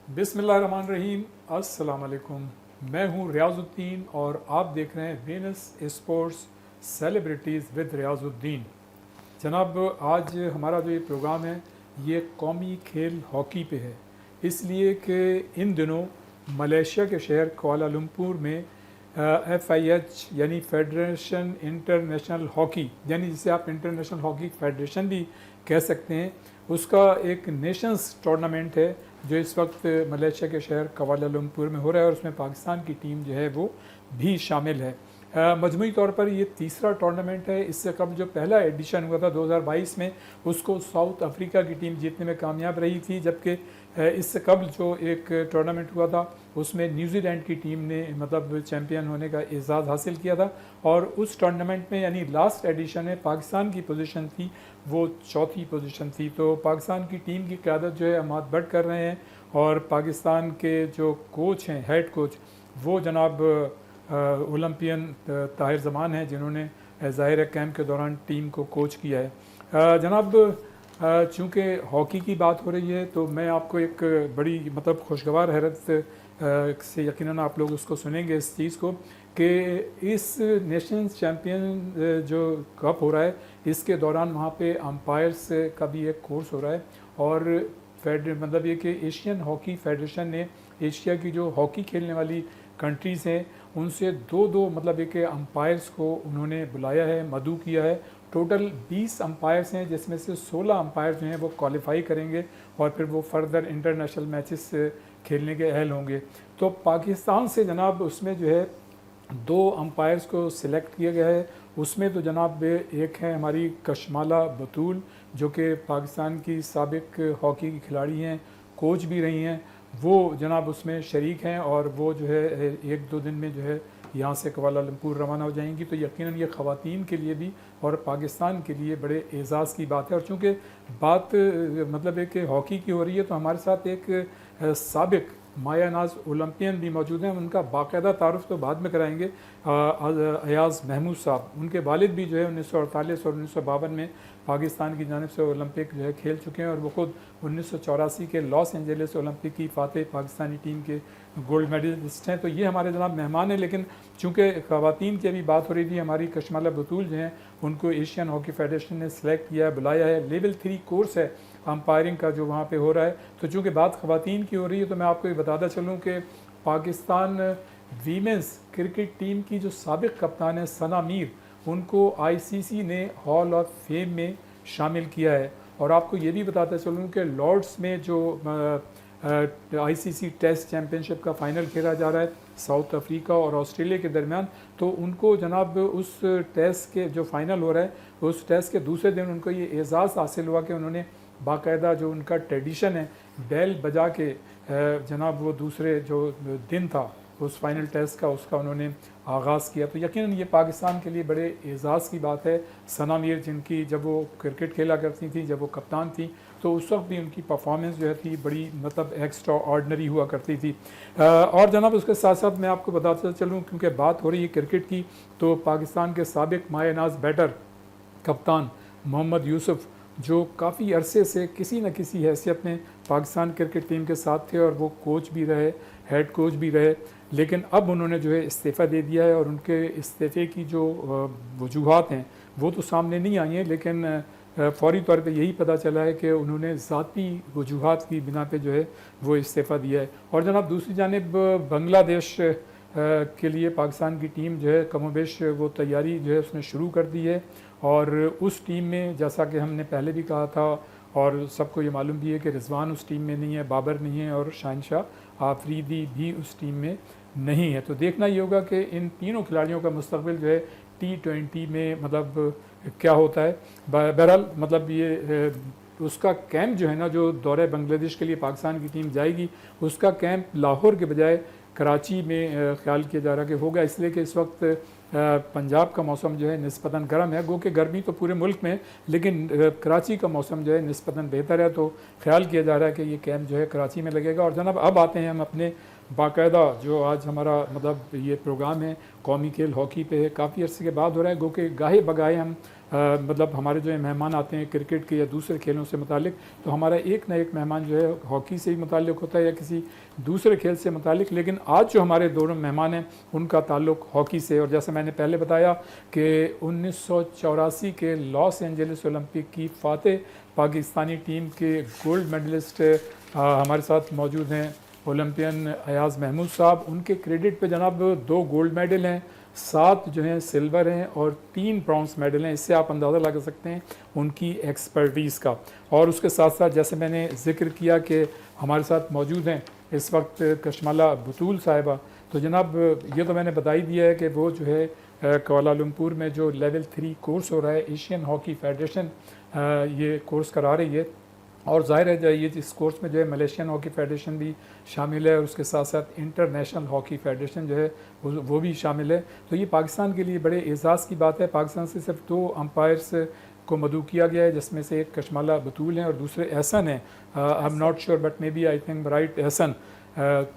बिस्मिल्लाहिर्रहमानिर्रहीम, अस्सलाम वालेकुम। मैं हूं रियाजुद्दीन और आप देख रहे हैं Venus sports celebrities with Riyazuddin. जनाब, आज हमारा जो ये प्रोग्राम है ये कौमी खेल हॉकी पे है, इसलिए कि इन दिनों मलेशिया के शहर कुआलालंपुर में FIH यानी फेडरेशन इंटरनेशनल हॉकी, यानी जिसे आप इंटरनेशनल हॉकी फेडरेशन भी कह सकते हैं, उसका एक नेशंस टूर्नामेंट है जो इस वक्त मलेशिया के शहर कुआलालंपुर में हो रहा है और उसमें पाकिस्तान की टीम जो है वो भी शामिल है। मजमूई तौर पर ये तीसरा टूर्नामेंट है। इससे कबल जो पहला एडिशन हुआ था 2022 में, उसको साउथ अफ्रीका की टीम जीतने में कामयाब रही थी, जबकि इससे कबल जो एक टूर्नामेंट हुआ था उसमें न्यूजीलैंड की टीम ने मतलब चैम्पियन होने का एजाज़ हासिल किया था। और उस टूर्नामेंट में यानी लास्ट एडिशन में पाकिस्तान की पोजीशन थी वो चौथी पोजीशन थी। तो पाकिस्तान की टीम की क़यादत जो है अहमद भट्ट कर रहे हैं और पाकिस्तान के जो कोच हैं, हेड कोच, वो जनाब ओलंपियन ताहिर ज़मान हैं, जिन्होंने ज़ाहिर कैंप के दौरान टीम को कोच किया है। जनाब, चूँकि हॉकी की बात हो रही है तो मैं आपको एक बड़ी मतलब खुशगवार हैरत से यकीनन आप लोग उसको सुनेंगे इस चीज़ को कि इस नेशंस चैम्पियन जो कप हो रहा है इसके दौरान वहाँ पे अंपायर्स का भी एक कोर्स हो रहा है। और मतलब ये कि एशियन हॉकी फेडरेशन ने एशिया की जो हॉकी खेलने वाली कंट्रीज़ हैं उनसे दो मतलब एक अंपायर्स को उन्होंने बुलाया है, मदऊ किया है। टोटल 20 अंपायर्स हैं, जिसमें से 16 अंपायर जो हैं वो क्वालिफाई करेंगे और फिर वो फर्दर इंटरनेशनल मैचेस खेलने के अहल होंगे। तो पाकिस्तान से जनाब उसमें जो है 2 अंपायर्स को सिलेक्ट किया गया है। उसमें तो जनाब एक है हमारी कशमाला बतूल, जो कि पाकिस्तान की साबिक हॉकी की खिलाड़ी हैं, कोच भी रही हैं, वो जनाब उसमें शरीक हैं और वो जो है 1-2 दिन में जो है यहाँ से कुआलालंपुर रवाना हो जाएंगी। तो यकीनन ये ख़वातीन के लिए भी और पाकिस्तान के लिए बड़े एज़ाज़ की बात है। और चूँकि बात मतलब एक हॉकी की हो रही है तो हमारे साथ एक साबिक माया नाज ओलंपियन भी मौजूद हैं। उनका बाकायदा तारुफ तो बाद में कराएंगे। अयाज़ महमूद साहब, उनके वालिद भी जो है 1948 और 1952 में पाकिस्तान की जानिब से ओलंपिक जो है खेल चुके हैं और वो खुद 1984 के लॉस एंजेलिस ओलंपिक की फातेह पाकिस्तानी टीम के गोल्ड मेडलिस्ट हैं। तो ये हमारे जनाब मेहमान हैं। लेकिन चूँकि ख़वातीन की अभी बात हो रही थी, हमारी कशमाला बतूल जो हैं उनको एशियन हॉकी फेडरेशन ने सेलेक्ट किया है, बुलाया है। लेवल 3 कोर्स है अंपायरिंग का जो वहाँ पे हो रहा है। तो चूँकि बात ख़वातीन की हो रही है तो मैं आपको ये बताता चलूँ कि पाकिस्तान वीमेंस क्रिकेट टीम की जो साबिक कप्तान है सना मीर, उनको ICC ने हॉल ऑफ फेम में शामिल किया है। और आपको ये भी बताता चलूँ कि लॉर्ड्स में जो ICC टेस्ट चैम्पियनशिप का फ़ाइनल खेला जा रहा है साउथ अफ्रीका और ऑस्ट्रेलिया के दरमियान, तो उनको जनाब उस टेस्ट के जो फ़ाइनल हो रहा है उस टेस्ट के दूसरे दिन उनको ये एज़ाज़ हासिल हुआ कि उन्होंने बाकायदा जो उनका ट्रेडिशन है बैल बजा के जनाब वो दूसरे जो दिन था उस फाइनल टेस्ट का उसका उन्होंने आगाज़ किया। तो यकीनन ये पाकिस्तान के लिए बड़े एज़ाज़ की बात है। सना मीर, जिनकी जब वो क्रिकेट खेला करती थी, जब वो कप्तान थी, तो उस वक्त भी उनकी परफॉर्मेंस जो है थी बड़ी मतलब एक्स्ट्रा ऑर्डनरी हुआ करती थी। और जनाब उसके साथ साथ मैं आपको बताता चलूँ, क्योंकि बात हो रही है क्रिकेट की, तो पाकिस्तान के साबिक माए नाज बैटर कप्तान मोहम्मद यूसुफ, जो काफ़ी अरसे से किसी न किसी हैसियत में पाकिस्तान क्रिकेट टीम के साथ थे और वो कोच भी रहे, हेड कोच भी रहे, लेकिन अब उन्होंने जो है इस्तीफ़ा दे दिया है। और उनके इस्तीफ़े की जो वजूहात हैं वो तो सामने नहीं आई हैं, लेकिन फ़ौरी तौर पे यही पता चला है कि उन्होंने ज़ाती वजूहात की बिना पे जो है वो इस्तीफ़ा दिया है। और जनाब दूसरी जानिब बांग्लादेश के लिए पाकिस्तान की टीम जो है कमोबेश वो तैयारी जो है उसने शुरू कर दी है। और उस टीम में जैसा कि हमने पहले भी कहा था और सबको ये मालूम भी है कि रिजवान उस टीम में नहीं है, बाबर नहीं है और शहनशाह आफरीदी भी उस टीम में नहीं है। तो देखना ये होगा कि इन तीनों खिलाड़ियों का मुस्तकबिल जो है T20 में मतलब क्या होता है। बहरहाल मतलब ये उसका कैंप जो है ना, जो दौरे बांग्लादेश के लिए पाकिस्तान की टीम जाएगी, उसका कैंप लाहौर के बजाय कराची में ख्याल किया जा रहा है कि होगा, इसलिए कि इस वक्त पंजाब का मौसम जो है निस्बतन गर्म है, गो कि गर्मी तो पूरे मुल्क में, लेकिन कराची का मौसम जो है निस्बतन बेहतर है, तो ख्याल किया जा रहा है कि ये कैंप जो है कराची में लगेगा। और जनाब अब आते हैं हम अपने बाकायदा जो आज हमारा मतलब ये प्रोग्राम है कौमी खेल हॉकी पे, काफ़ी अर्से के बाद हो रहा है, गो कि गाहे बगाहे हम मतलब हमारे जो मेहमान आते हैं क्रिकेट के या दूसरे खेलों से मुतालिक, तो हमारा एक ना एक मेहमान जो है हॉकी से ही मुतालिक होता है या किसी दूसरे खेल से मुतालिक, लेकिन आज जो हमारे दोनों मेहमान हैं उनका ताल्लुक हॉकी से। और जैसे मैंने पहले बताया कि 1984 के लॉस एंजलिस ओलंपिक की फातेह पाकिस्तानी टीम के गोल्ड मेडलिस्ट हमारे साथ मौजूद हैं ओलंपियन अयाज महमूद साहब। उनके क्रेडिट पे जनाब 2 गोल्ड मेडल हैं, 7 जो हैं सिल्वर हैं और 3 ब्रॉन्ज मेडल हैं। इससे आप अंदाज़ा लगा सकते हैं उनकी एक्सपर्टीज़ का। और उसके साथ साथ जैसे मैंने जिक्र किया कि हमारे साथ मौजूद हैं इस वक्त कशमाला बतूल साहिबा, तो जनाब ये तो मैंने बता ही दिया है कि वो जो है कुआलालंपुर में जो लेवल 3 कोर्स हो रहा है, एशियन हॉकी फेडरेशन ये कोर्स करा रही है, और ज़ाहिर है ये इस कोर्स में जो है मलेशियन हॉकी फेडरेशन भी शामिल है और उसके साथ साथ इंटरनेशनल हॉकी फेडरेशन जो है वो भी शामिल है। तो ये पाकिस्तान के लिए बड़े एज़ाज़ की बात है। पाकिस्तान से सिर्फ 2 अंपायर्स को मदऊ किया गया है, जिसमें से एक कशमाला बतूल हैं और दूसरे एहसन हैं, I am not sure but maybe I think right Ehsan.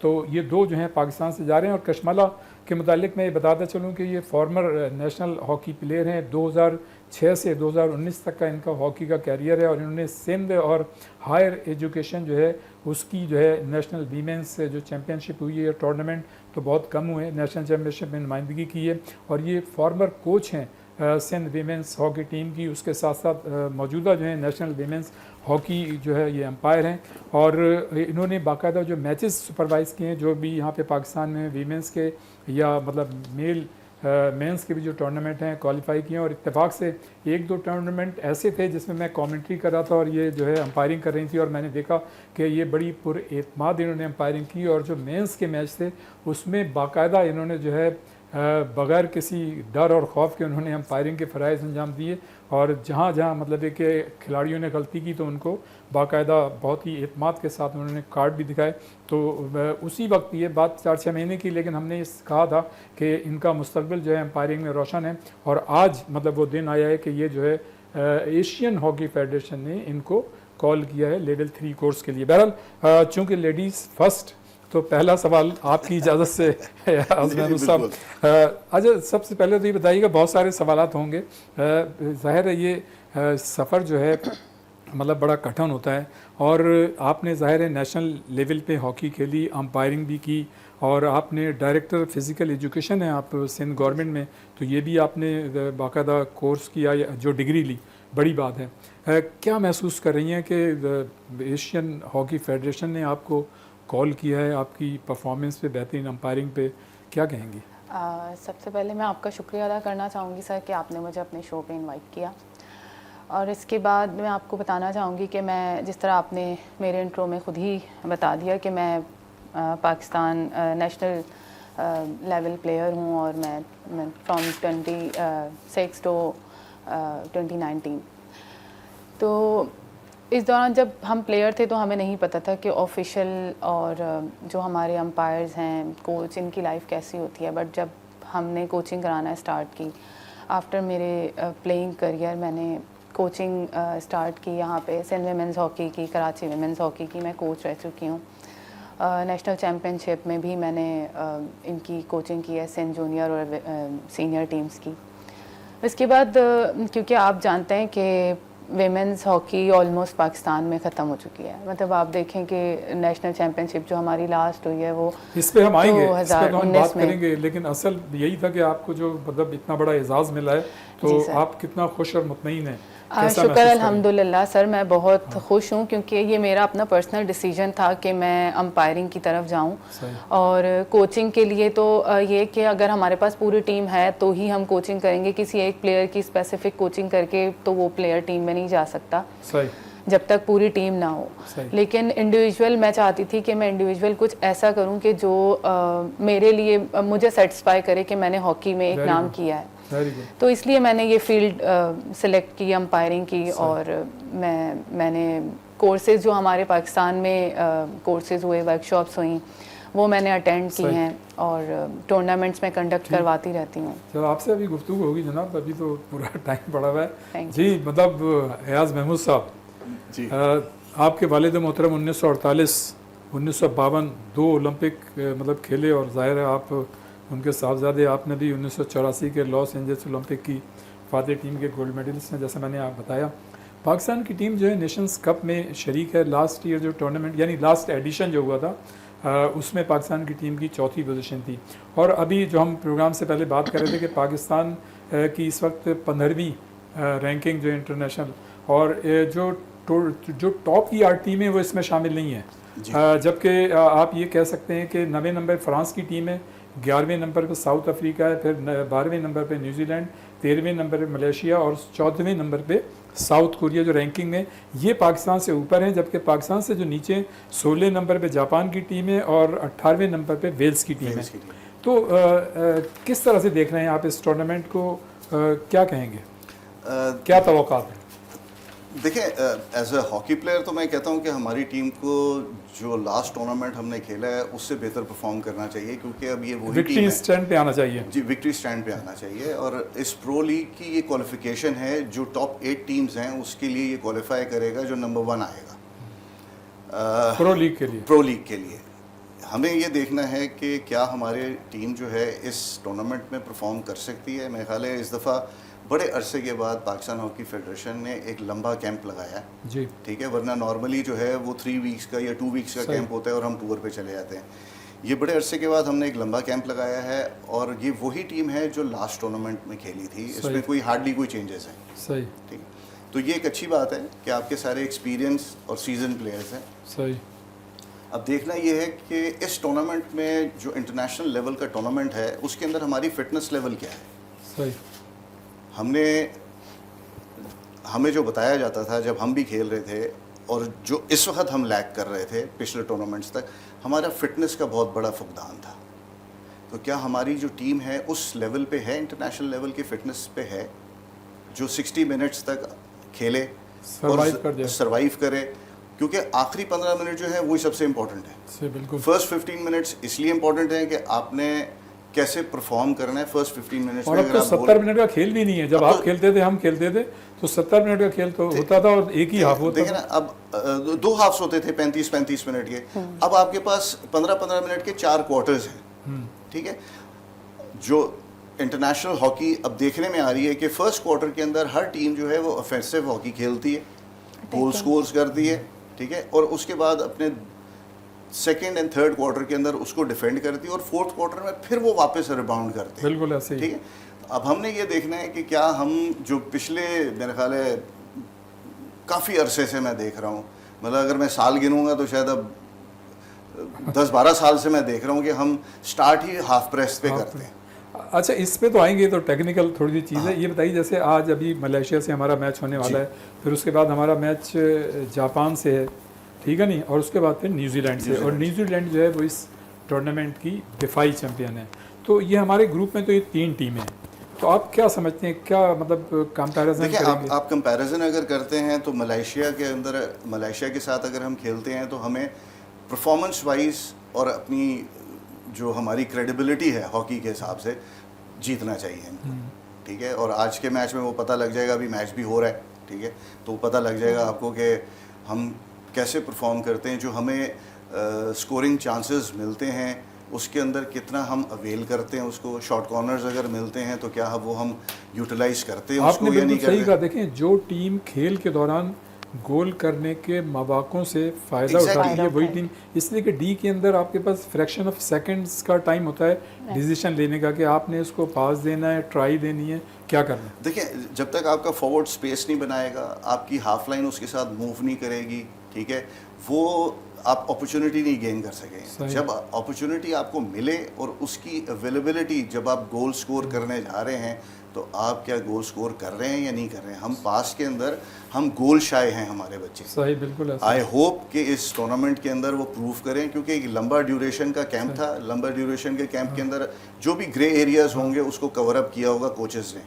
तो ये 2 जो हैं पाकिस्तान से जा रहे हैं। और कशमाला के मुतालिक मैं ये बताता चलूँ कि ये फॉर्मर नेशनल हॉकी प्लेयर हैं, 2006 से 2019 तक का इनका हॉकी का कैरियर है, और इन्होंने सिंध और हायर एजुकेशन जो है उसकी जो है नेशनल वीमेंस जो चैम्पियनशिप हुई है, टूर्नामेंट तो बहुत कम हुए, नेशनल चैम्पियनशिप में नुमाइंदगी की है, और ये फॉर्मर कोच हैं सिंध वीमेंस हॉकी टीम की। उसके साथ साथ मौजूदा जो है नेशनल वीमेंस हॉकी जो है ये अंपायर हैं, और इन्होंने बाकायदा जो मैचेस सुपरवाइज़ किए हैं जो भी यहाँ पे पाकिस्तान में वीमेंस के या मतलब मेल मेंस के भी जो टूर्नामेंट हैं क्वालिफाई किए हैं। और इत्तेफाक से 1-2 टूर्नामेंट ऐसे थे जिसमें मैं कमेंट्री कर रहा था और ये जो है अंपायरिंग कर रही थी, और मैंने देखा कि ये बड़ी पुरएतमाद इन्होंने अंपायरिंग की, और जो मेंस के मैच थे उसमें बाकायदा इन्होंने जो है बग़ैर किसी डर और खौफ के उन्होंने अंपायरिंग के फ़राइज़ अंजाम दिए, और जहाँ जहाँ मतलब है कि खिलाड़ियों ने गलती की तो उनको बाकायदा बहुत ही एतमाद के साथ उन्होंने कार्ड भी दिखाए। तो उसी वक्त ये बात 4-6 महीने की, लेकिन हमने इस कहा था कि इनका मुस्तकबिल जो है अंपायरिंग में रोशन है, और आज मतलब वो दिन आया है कि ये जो है एशियन हॉकी फेडरेशन ने इनको कॉल किया है लेवल 3 कोर्स के लिए। बहरहाल चूँकि लेडीज़ फर्स्ट, तो पहला सवाल आपकी इजाज़त से आज़म साहब, अच्छा सबसे पहले तो ये बताइएगा, बहुत सारे सवालात होंगे, ज़ाहिर है ये सफ़र जो है मतलब बड़ा कठिन होता है, और आपने ज़ाहिर है नेशनल लेवल पे हॉकी खेली, अंपायरिंग भी की, और आपने डायरेक्टर फ़िज़िकल एजुकेशन है आप सिंध गवर्नमेंट में, तो ये भी आपने बाकायदा कोर्स किया, जो डिग्री ली, बड़ी बात है। क्या महसूस कर रही हैं कि एशियन हॉकी फेडरेशन ने आपको कॉल किया है आपकी परफॉर्मेंस पे, बेहतरीन अंपायरिंग पे, क्या कहेंगी? सबसे पहले मैं आपका शुक्रिया अदा करना चाहूँगी सर कि आपने मुझे अपने शो पे इनवाइट किया, और इसके बाद मैं आपको बताना चाहूँगी कि मैं जिस तरह आपने मेरे इंट्रो में ख़ुद ही बता दिया कि मैं पाकिस्तान नेशनल लेवल प्लेयर हूँ, और मैं फ्रॉम 26 टू 2019। तो इस दौरान जब हम प्लेयर थे तो हमें नहीं पता था कि ऑफिशियल और जो हमारे अंपायर्स हैं, कोच, इनकी लाइफ कैसी होती है। बट जब हमने कोचिंग कराना स्टार्ट की, आफ्टर मेरे प्लेइंग करियर मैंने कोचिंग स्टार्ट की यहाँ पे सिंध वीमेंस हॉकी की, कराची वीमेंस हॉकी की मैं कोच रह चुकी हूँ। नेशनल चैम्पियनशिप में भी मैंने इनकी कोचिंग की है, सिंध जूनियर और सीनियर टीम्स की। इसके बाद क्योंकि आप जानते हैं कि वीमेंस हॉकी ऑलमोस्ट पाकिस्तान में ख़त्म हो चुकी है, मतलब आप देखें कि नेशनल चैम्पियनशिप जो हमारी लास्ट हुई है वो इस पे हम आएंगे, इस पे तो हम बात में करेंगे, लेकिन असल यही था कि आपको जो मतलब इतना बड़ा एजाज़ मिला है, तो आप कितना खुश और मुतमईन हैं? शुक्र अल्हम्दुलिल्लाह सर, मैं बहुत खुश हूँ क्योंकि ये मेरा अपना पर्सनल डिसीजन था कि मैं अंपायरिंग की तरफ जाऊँ, और कोचिंग के लिए तो ये कि अगर हमारे पास पूरी टीम है तो ही हम कोचिंग करेंगे, किसी एक प्लेयर की स्पेसिफिक कोचिंग करके तो वो प्लेयर टीम में नहीं जा सकता जब तक पूरी टीम ना हो। लेकिन इंडिविजुअल मैं चाहती थी कि मैं इंडिविजुअल कुछ ऐसा करूं कि जो मेरे लिए मुझे सेटिस्फाई करे कि मैंने हॉकी में एक नाम किया है। Very good. तो इसलिए मैंने ये फील्ड सेलेक्ट की, अंपायरिंग की, और मैंने कोर्सेज जो हमारे पाकिस्तान में कोर्सेज हुए, वर्कशॉप्स हुई, वो मैंने अटेंड की हैं और टूर्नामेंट्स में कंडक्ट करवाती रहती हूँ। चलो आपसे अभी गुफ्तगू होगी जनाब, अभी तो पूरा टाइम पड़ा हुआ है। Thank जी मतलब एयाज महमूद साहब जी आपके वालिद मोहतरम 1948 1952 2 ओलंपिक मतलब खेले, और ज़ाहिर है आप उनके साहबजादे, आपने भी 1984 के लॉस एंजल्स ओलंपिक की फातह टीम के गोल्ड मेडलिस्ट हैं जैसे मैंने आप बताया। पाकिस्तान की टीम जो है नेशंस कप में शरीक है। लास्ट ईयर जो टूर्नामेंट यानी लास्ट एडिशन जो हुआ था उसमें पाकिस्तान की टीम की चौथी पोजीशन थी, और अभी जो हम प्रोग्राम से पहले बात कर रहे थे कि पाकिस्तान की इस वक्त 15वीं रैंकिंग जो इंटरनेशनल, और जो टॉप की 8 टीमें वो इसमें शामिल नहीं है, जबकि आप ये कह सकते हैं कि 9वें नंबर फ्रांस की टीम है, 11वें नंबर पर साउथ अफ्रीका है, फिर 12वें नंबर पे न्यूजीलैंड, 13वें नंबर पे मलेशिया और 14वें नंबर पे साउथ कोरिया जो रैंकिंग में ये पाकिस्तान से ऊपर हैं, जबकि पाकिस्तान से जो नीचे 16 नंबर पे जापान की टीम है और 18वें नंबर पे वेल्स की टीम है। तो किस तरह से देख रहे हैं आप इस टूर्नामेंट को, क्या कहेंगे, क्या तवक्कात है? देखिए, एज अ हॉकी प्लेयर तो मैं कहता हूं कि हमारी टीम को जो लास्ट टूर्नामेंट हमने खेला है उससे बेहतर परफॉर्म करना चाहिए, क्योंकि अब ये वही टीम है स्टैंड पे आना चाहिए। जी, विक्ट्री स्टैंड पे आना चाहिए। और इस प्रो लीग की ये क्वालिफिकेशन है, जो टॉप 8 टीम्स हैं उसके लिए ये क्वालिफाई करेगा जो नंबर 1 आएगा प्रो लीग के लिए। प्रो लीग के लिए हमें ये देखना है कि क्या हमारी टीम जो है इस टूर्नामेंट में परफॉर्म कर सकती है। मेरे ख्याल है इस दफ़ा बड़े अरसे के बाद पाकिस्तान हॉकी फेडरेशन ने एक लंबा कैंप लगाया है जी, ठीक है, वरना नॉर्मली जो है वो 3 वीक्स का या 2 वीक्स का कैंप होता है और हम टूर पे चले जाते हैं। ये बड़े अरसे के बाद हमने एक लंबा कैंप लगाया है, और ये वही टीम है जो लास्ट टूर्नामेंट में खेली थी, इसमें कोई हार्डली कोई चेंजेस हैं। सही, ठीक, तो ये एक अच्छी बात है कि आपके सारे एक्सपीरियंस और सीजन प्लेयर्स हैं। सही। अब देखना ये है कि इस टूर्नामेंट में जो इंटरनेशनल लेवल का टूर्नामेंट है उसके अंदर हमारी फिटनेस लेवल क्या है। सही। हमें जो बताया जाता था जब हम भी खेल रहे थे, और जो इस वक्त हम लैग कर रहे थे पिछले टूर्नामेंट्स तक, हमारा फिटनेस का बहुत बड़ा फुकदान था। तो क्या हमारी जो टीम है उस लेवल पे है, इंटरनेशनल लेवल की फिटनेस पे है, जो 60 मिनट्स तक खेले और सर्वाइव करे, क्योंकि आखिरी 15 मिनट जो है वही सबसे इम्पोर्टेंट है। बिल्कुल। फर्स्ट 15 मिनट्स इसलिए इम्पोर्टेंट है कि आपने कैसे परफॉर्म करना है फर्स्ट 15 मिनट्स में। और अब तो 70 मिनट का खेल भी नहीं है, जब आप खेलते थे हम खेलते थे तो 70 मिनट का खेल तो होता था और एक ही हाफ होता था। देखिए ना, अब 2 हाफ्स होते थे 35-35 मिनट के, अब आपके पास 15-15 मिनट के 4 क्वार्टर्स हैं। ठीक है, जो इंटरनेशनल हॉकी अब देखने में आ रही है कि फर्स्ट क्वार्टर के अंदर हर टीम जो है वो ऑफेंसिव हॉकी खेलती है, गोल स्कोर्स करती है, ठीक है, और उसके बाद अपने सेकेंड एंड थर्ड क्वार्टर के अंदर उसको डिफेंड करती है, और फोर्थ क्वार्टर में फिर वो वापस रिबाउंड करते हैं। बिल्कुल ऐसे ही। ठीक है, अब हमने ये देखना है कि क्या हम जो पिछले मेरे ख्याल है काफ़ी अरसे से मैं देख रहा हूँ, मतलब अगर मैं साल गिनूंगा तो शायद अब 10-12 साल से मैं देख रहा हूँ कि हम स्टार्ट ही हाफ प्रेस पे करते हैं। अच्छा, इस पे तो आएंगे, तो टेक्निकल थोड़ी सी चीज़ है। ये बताइए, जैसे आज अभी मलेशिया से हमारा मैच होने वाला है, फिर उसके बाद हमारा मैच जापान से है, ठीक है नहीं, और उसके बाद फिर न्यूजीलैंड से, और न्यूजीलैंड जो है वो इस टूर्नामेंट की दिफाई चैंपियन है। तो ये हमारे ग्रुप में तो ये 3 टीमें हैं, तो आप क्या समझते हैं, क्या मतलब कंपैरिजन करेंगे? आप कंपैरिजन अगर करते हैं तो मलेशिया के अंदर, मलेशिया के साथ अगर हम खेलते हैं तो हमें परफॉर्मेंस वाइज और अपनी जो हमारी क्रेडिबिलिटी है हॉकी के हिसाब से जीतना चाहिए। ठीक है, और आज के मैच में वो पता लग जाएगा, अभी मैच भी हो रहा है, ठीक है, तो पता लग जाएगा आपको कि हम कैसे परफॉर्म करते हैं, जो हमें स्कोरिंग चांसेस मिलते हैं उसके अंदर कितना हम अवेल करते हैं उसको, शॉर्ट कॉर्नर्स अगर मिलते हैं तो क्या वो हम यूटिलाइज करते हैं उसको या नहीं करते। सही कहा। देखें, जो टीम खेल के दौरान गोल करने के मौक़ों से फ़ायदा उठाती है वही टीम, इसलिए कि डी के अंदर आपके पास फ्रैक्शन ऑफ सेकंड्स का टाइम होता है डिसीजन लेने का, कि आपने उसको पास देना है, ट्राई देनी है, क्या करना है। देखिए, जब तक आपका फॉरवर्ड स्पेस नहीं बनाएगा, आपकी हाफ लाइन उसके साथ मूव नहीं करेगी, ठीक है, वो आप अपॉर्चुनिटी नहीं गेन कर सकेंगे। सही। जब अपॉर्चुनिटी आपको मिले और उसकी अवेलेबिलिटी, जब आप गोल स्कोर करने जा रहे हैं तो आप क्या गोल स्कोर कर रहे हैं या नहीं कर रहे हैं। हम पास के अंदर हम गोल शाय हैं हमारे बच्चे। सही, बिल्कुल ऐसा। आई होप कि इस टूर्नामेंट के अंदर वो प्रूव करें, क्योंकि एक लंबा ड्यूरेशन का कैंप था। लंबा ड्यूरेशन के कैंप के अंदर जो भी ग्रे एरियाज होंगे उसको कवर अप किया होगा कोचेस ने।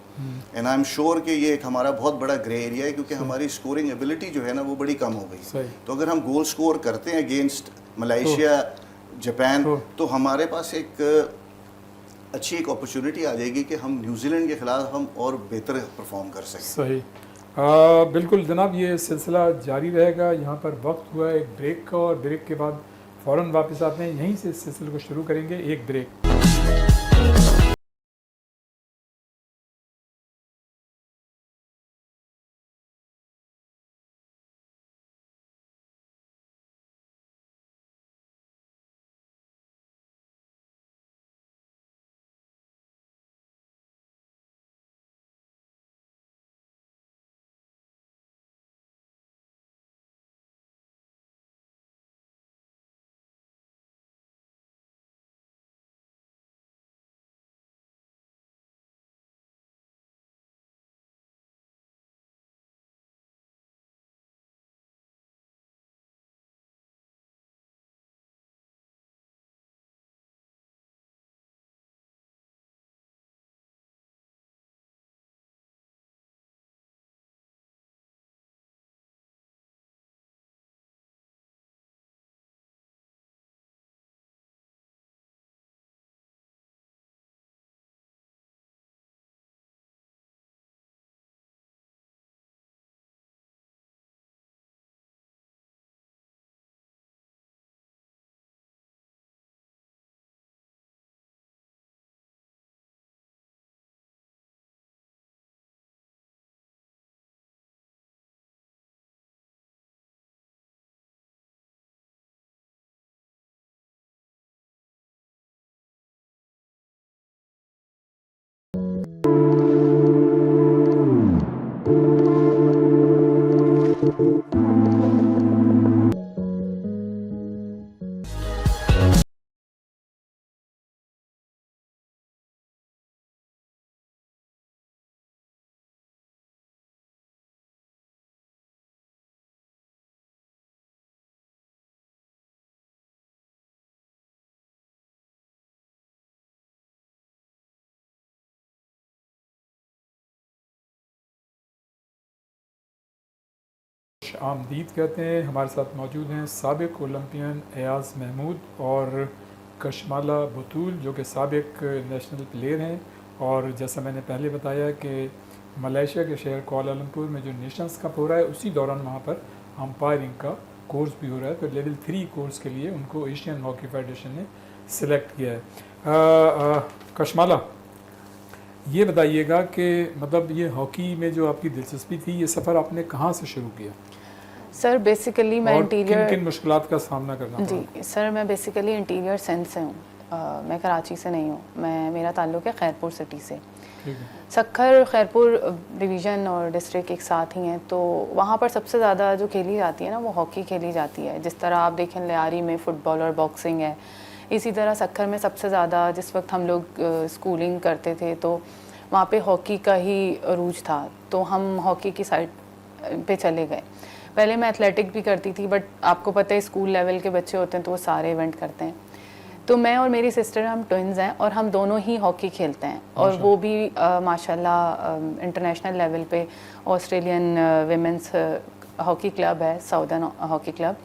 एंड आई एम श्योर कि ये एक हमारा बहुत बड़ा ग्रे एरिया है, क्योंकि हमारी स्कोरिंग एबिलिटी जो है ना वो बड़ी कम हो गई सही। है। तो अगर हम गोल स्कोर करते हैं अगेंस्ट मलेशिया, जापान, तो हमारे पास एक अच्छी एक अपॉर्चुनिटी आ जाएगी कि हम न्यूजीलैंड के खिलाफ हम और बेहतर परफॉर्म कर सकें। सही। बिल्कुल जनाब, ये सिलसिला जारी रहेगा। यहाँ पर वक्त हुआ है एक ब्रेक का, और ब्रेक के बाद फ़ौरन वापस आते हैं, यहीं से इस सिलसिले को शुरू करेंगे। एक ब्रेक। आमदीद कहते हैं। हमारे साथ मौजूद हैं साबिक ओलंपियन एयाज महमूद और कशमाला बतूल, जो कि साबिक नेशनल प्लेयर हैं। और जैसा मैंने पहले बताया कि मलेशिया के शहर कुआलालंपुर में जो नेशंस कप हो रहा है, उसी दौरान वहाँ पर अंपायरिंग का कोर्स भी हो रहा है। तो लेवल 3 कोर्स के लिए उनको एशियन हॉकी फेडरेशन ने सिलेक्ट किया है। कशमाला, ये बताइएगा कि मतलब ये हॉकी में जो आपकी दिलचस्पी थी, ये सफ़र आपने कहाँ से शुरू किया? सर बेसिकली मैं इंटीरियर, किन मुश्किलात का सामना करना पड़ा? जी सर, मैं बेसिकली इंटीरियर सेंस से हूँ। मैं कराची से नहीं हूँ। मेरा ताल्लुक़ है खैरपुर सिटी से। सक्खर खैरपुर डिवीज़न और डिस्ट्रिक्ट एक साथ ही हैं, तो वहाँ पर सबसे ज़्यादा जो खेली जाती है ना वो हॉकी खेली जाती है। जिस तरह आप देखें लियारी में फ़ुटबॉल और बॉक्सिंग है, इसी तरह सक्खर में सबसे ज़्यादा जिस वक्त हम लोग स्कूलिंग करते थे तो वहाँ पे हॉकी का ही अरूज था, तो हम हॉकी की साइड पे चले गए। पहले मैं एथलेटिक भी करती थी, बट आपको पता है स्कूल लेवल के बच्चे होते हैं तो वो सारे इवेंट करते हैं। तो मैं और मेरी सिस्टर, हम ट्विन्स हैं और हम दोनों ही हॉकी खेलते हैं, और वो भी माशाल्लाह इंटरनेशनल लेवल पे ऑस्ट्रेलियन विमेंस हॉकी क्लब है, साउदर्न हॉकी क्लब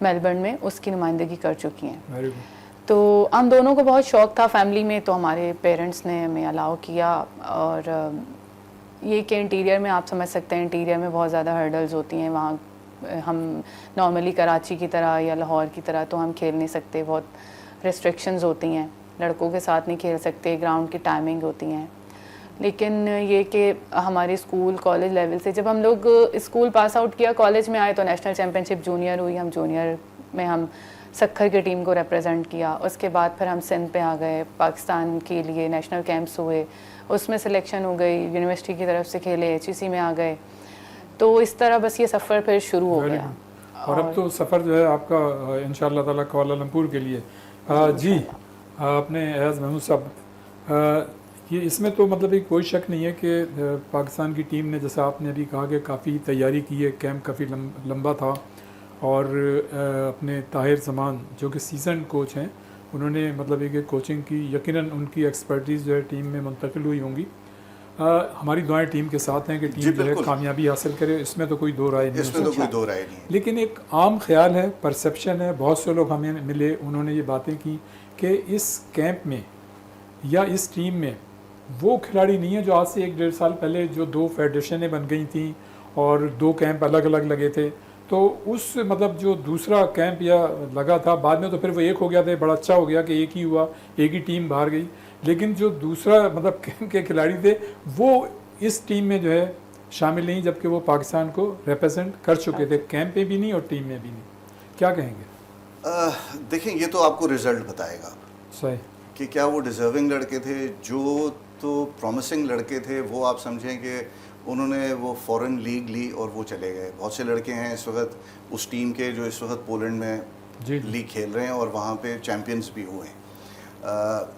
मेलबर्न में, उसकी नुमाइंदगी कर चुकी हैं। तो हम दोनों को बहुत शौक़ था फैमिली में, तो हमारे पेरेंट्स ने हमें अलाउ किया। और ये कि इंटीरियर में आप समझ सकते हैं, इंटीरियर में बहुत ज़्यादा हर्डल्स होती हैं। वहाँ हम नॉर्मली कराची की तरह या लाहौर की तरह तो हम खेल नहीं सकते, बहुत रेस्ट्रिक्शंस होती हैं, लड़कों के साथ नहीं खेल सकते, ग्राउंड की टाइमिंग होती हैं। लेकिन ये कि हमारे स्कूल कॉलेज लेवल से जब हम लोग स्कूल पास आउट किया, कॉलेज में आए तो नेशनल चैम्पियनशिप जूनियर हुई। हम जूनियर में हम सक्खर की टीम को रिप्रेजेंट किया। उसके बाद फिर हम सिंध पे आ गए, पाकिस्तान के लिए नेशनल कैंप्स हुए, उसमें सिलेक्शन हो गई, यूनिवर्सिटी की तरफ से खेले, HEC में आ गए। तो इस तरह बस ये सफ़र फिर शुरू हो गया। और अब तो सफ़र जो है आपका इंशाअल्लाह ताला कुआलालंपुर के लिए। जी आपने एज़ महमूद साहब ये इसमें तो मतलब एक कोई शक नहीं है कि पाकिस्तान की टीम ने, जैसा आपने अभी कहा, कि काफ़ी तैयारी की है, कैंप काफ़ी लंबा था, और अपने ताहिर ज़मान जो कि सीज़न कोच हैं, उन्होंने मतलब एक कोचिंग की, यकीनन उनकी एक्सपर्टीज़ जो है टीम में मुंतकिल हुई होंगी। हमारी दुआएं टीम के साथ हैं कि टीम जो है कामयाबी हासिल करे, इसमें तो कोई दो राय नहीं, इसमें तो कोई दो राय नहीं। लेकिन एक आम ख्याल है, परसेप्शन है, बहुत से लोग हमें मिले, उन्होंने ये बातें की कि इस कैंप में या इस टीम में वो खिलाड़ी नहीं है जो आज से 1-1.5 साल पहले जो 2 फेडरेशनें बन गई थी और 2 कैंप अलग अलग लगे थे, तो उस मतलब जो दूसरा कैंप या लगा था, बाद में तो फिर वो एक हो गया था, बड़ा अच्छा हो गया कि एक ही हुआ, एक ही टीम बाहर गई। लेकिन जो दूसरा मतलब कैंप के खिलाड़ी थे वो इस टीम में जो है शामिल नहीं, जबकि वो पाकिस्तान को रिप्रेजेंट कर चुके थे, कैंप में भी नहीं और टीम में भी नहीं। क्या कहेंगे? देखें, ये तो आपको रिजल्ट बताएगा सही कि क्या वो डिज़र्विंग लड़के थे। जो तो प्रॉमिसिंग लड़के थे वो आप समझें कि उन्होंने वो फॉरेन लीग ली और वो चले गए। बहुत से लड़के हैं इस वक्त उस टीम के जो इस वक्त पोलैंड में लीग खेल रहे हैं और वहाँ पे चैम्पियंस भी हुए हैं।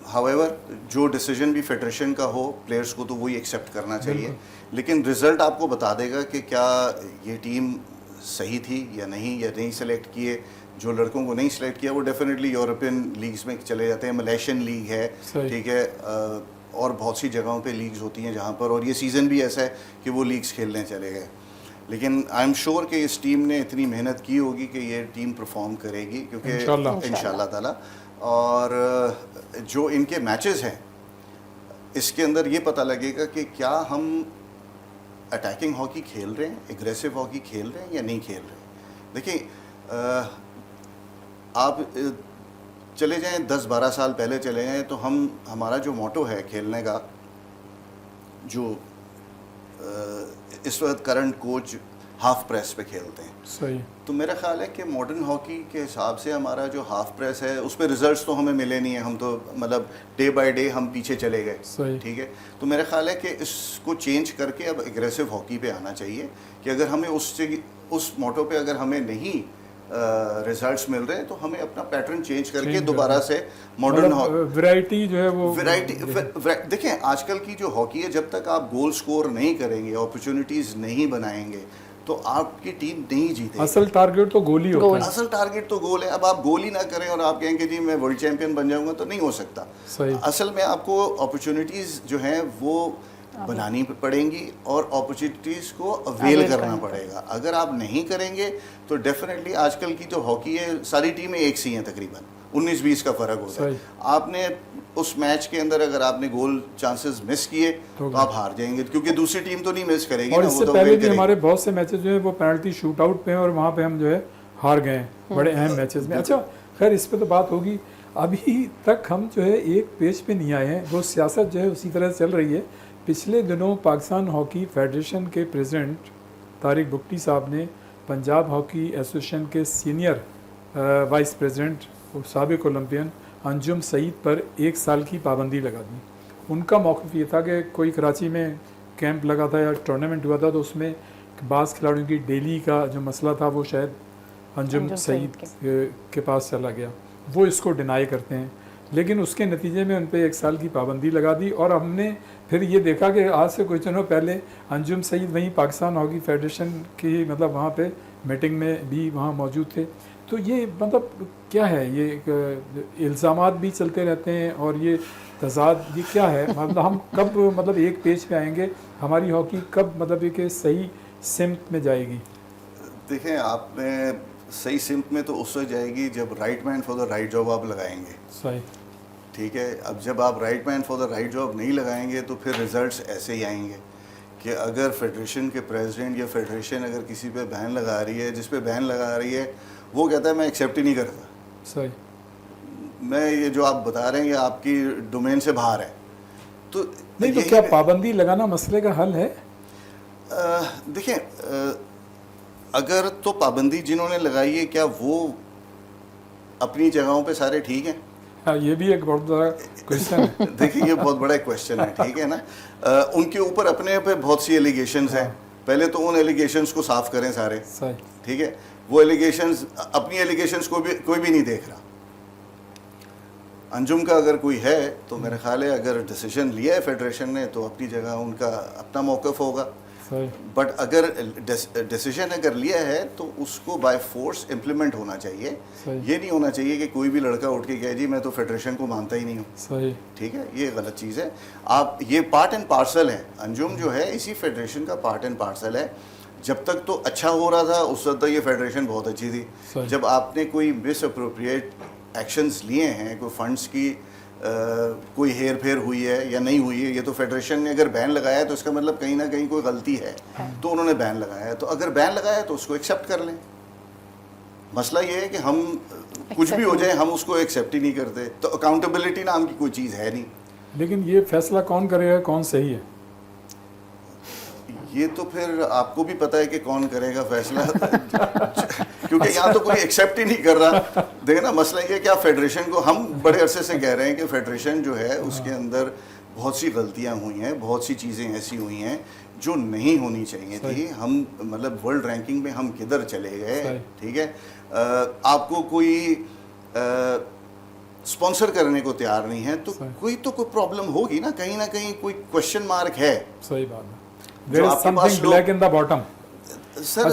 हाउएवर जो डिसीजन भी फेडरेशन का हो, प्लेयर्स को तो वही एक्सेप्ट करना चाहिए, लेकिन रिज़ल्ट आपको बता देगा कि क्या ये टीम सही थी या नहीं सेलेक्ट किए। जो लड़कों को नहीं सेलेक्ट किया वो डेफिनेटली यूरोपियन लीग्स में चले जाते हैं। मलेशियन लीग है, ठीक है, और बहुत सी जगहों पे लीग्स होती हैं जहाँ पर, और ये सीज़न भी ऐसा है कि वो लीग्स खेलने चले गए। लेकिन आई एम श्योर कि इस टीम ने इतनी मेहनत की होगी कि ये टीम परफॉर्म करेगी, क्योंकि इंशाल्लाह ताला। और जो इनके मैचेस हैं इसके अंदर ये पता लगेगा कि क्या हम अटैकिंग हॉकी खेल रहे हैं, एग्रेसिव हॉकी खेल रहे हैं या नहीं खेल रहे हैं। देखिए, आप चले जाएं 10-12 साल पहले चले जाएं तो हमारा जो मोटो है खेलने का, जो इस वक्त करंट कोच हाफ प्रेस पे खेलते हैं, सही, तो मेरा ख्याल है कि मॉडर्न हॉकी के हिसाब से हमारा जो हाफ प्रेस है उस पर रिजल्ट्स तो हमें मिले नहीं है, हम तो मतलब डे बाय डे हम पीछे चले गए, ठीक है। तो मेरा ख्याल है कि इसको चेंज करके अब एग्रेसिव हॉकी पे आना चाहिए कि अगर हमें उस मोटो पे अगर हमें नहीं रिजल्ट्स मिल रहे हैं तो हमें अपना पैटर्न चेंज करके दोबारा से मॉडर्न वैरायटी जो है वो वैरायटी देखें, आजकल की जो हॉकी है, जब तक आप गोल स्कोर नहीं करेंगे, अपॉर्चुनिटीज़ नहीं बनाएंगे, तो आपकी टीम नहीं जीतेगी। असल टारगेट तो गोल ही होता है। असल टारगेट तो गोल है। अब आप गोल ही ना करें और आप कहेंगे जी मैं वर्ल्ड चैंपियन बन जाऊंगा, तो नहीं हो सकता। सही। असल में आपको अपॉर्चुनिटीज़ जो हैं वो बनानी पड़ेंगी और अपॉर्चुनिटीज़ को अवेल करना पड़ेगा। अगर आप नहीं करेंगे तो डेफिनेटली आजकल की जो हॉकी है सारी टीमें एक सी हैं, तकरीबन 19-20 का फ़र्क होता है। आपने उस मैच के अंदर अगर आपने गोल चांसेस मिस किए तो आप हार जाएंगे, क्योंकि दूसरी टीम तो नहीं मिस करेगी। और इससे पहले भी हमारे बहुत से मैचेस जो है वो पेनल्टी शूट आउट पे हैं और वहाँ पे हम जो है हार गए हैं बड़े अहम मैचेस में। अच्छा, खैर इस पे तो बात होगी। अभी तक हम जो है एक पेज पे नहीं आए हैं, वो सियासत जो है उसी तरह चल रही है। पिछले दिनों पाकिस्तान हॉकी फेडरेशन के प्रेसिडेंट तारिक बुगटी साहब ने पंजाब हॉकी एसोसिएशन के सीनियर वाइस प्रेसिडेंट और साबिक ओलंपियन अंजुम सईद पर 1 साल की पाबंदी लगा दी। उनका मौक़िफ़ ये था कि कोई कराची में कैंप लगा था या टूर्नामेंट हुआ था, तो उसमें बाज़ खिलाड़ियों की डेली का जो मसला था वो शायद अंजुम सईद के पास चला गया। वो इसको डिनाई करते हैं, लेकिन उसके नतीजे में उन पर 1 साल की पाबंदी लगा दी। और हमने फिर ये देखा कि आज से कुछ दिनों पहले अंजुम सईद वहीं पाकिस्तान हॉकी फेडरेशन की मतलब वहाँ पे मीटिंग में भी वहाँ मौजूद थे। तो ये मतलब क्या है, ये इल्ज़ामात भी चलते रहते हैं और ये तज़ाद, ये क्या है? मतलब हम कब मतलब एक पेज पे आएंगे, हमारी हॉकी कब मतलब एक सही सिमत में जाएगी? देखें, आपने सही सिमत में तो उस वक्त जाएगी जब right man for the right job आप लगाएंगे। सही, ठीक है। अब जब आप right man for the right job नहीं लगाएंगे तो फिर रिजल्ट्स ऐसे ही आएंगे कि अगर फेडरेशन के प्रेसिडेंट या फेडरेशन अगर किसी पे बैन लगा रही है, जिस पे बैन लगा रही है वो कहता है मैं एक्सेप्ट ही नहीं करता। सही, मैं ये जो आप बता रहे हैं ये आपकी डोमेन से बाहर है। तो नहीं, तो क्या पाबंदी लगाना मसले का हल है? देखें, अगर तो पाबंदी जिन्होंने लगाई है क्या वो अपनी जगहों पे सारे ठीक हैं? हाँ, ये भी एक बहुत बड़ा क्वेश्चन है। देखिए, ये बहुत बड़ा क्वेश्चन है, ठीक है ना। उनके ऊपर अपने पे बहुत सी एलिगेशंस हैं, पहले तो उन एलिगेशंस को साफ करें सारे, सही। ठीक है। वो एलिगेशंस, अपनी एलिगेशंस को भी कोई भी नहीं देख रहा। अंजुम का अगर कोई है तो मेरा ख्याल है अगर डिसीजन लिया है फेडरेशन ने तो अपनी जगह उनका अपना मौक़िफ़ होगा, सही। बट अगर डिसीजन अगर लिया है तो उसको बाय फोर्स इम्प्लीमेंट होना चाहिए। सही। ये नहीं होना चाहिए कि कोई भी लड़का उठ के कहे जी मैं तो फेडरेशन को मानता ही नहीं हूँ। सही। ठीक है, ये गलत चीज़ है। आप ये पार्ट एंड पार्सल है, अंजुम जो है इसी फेडरेशन का पार्ट एंड पार्सल है। जब तक तो अच्छा हो रहा था उस वक्त तक ये फेडरेशन बहुत अच्छी थी। सही। जब आपने कोई मिस अप्रोप्रिएट एक्शंस लिए हैं, कोई फंड्स की कोई हेर फेर हुई है या नहीं हुई है, ये तो फेडरेशन ने अगर बैन लगाया है तो इसका मतलब कहीं ना कहीं कोई गलती है, तो उन्होंने बैन लगाया है। तो अगर बैन लगाया है तो उसको एक्सेप्ट कर लें। मसला ये है कि हम कुछ भी हो जाए हम उसको एक्सेप्ट ही नहीं करते, तो अकाउंटेबिलिटी नाम की कोई चीज़ है नहीं। लेकिन ये फैसला कौन करेगा कौन सही है? ये तो फिर आपको भी पता है कि कौन करेगा फैसला क्योंकि यहाँ तो कोई एक्सेप्ट ही नहीं कर रहा। देखो ना, मसला ये है कि आप फेडरेशन को, हम बड़े अरसे से कह रहे हैं कि फेडरेशन जो है उसके अंदर बहुत सी गलतियाँ हुई हैं, बहुत सी चीज़ें ऐसी हुई हैं जो नहीं होनी चाहिए थी। हम मतलब वर्ल्ड रैंकिंग में हम किधर चले गए, ठीक है। आपको कोई स्पॉन्सर करने को तैयार नहीं है तो कोई प्रॉब्लम होगी ना कहीं कोई क्वेश्चन मार्क है। सही बात है। There is something black in the bottom. Sir,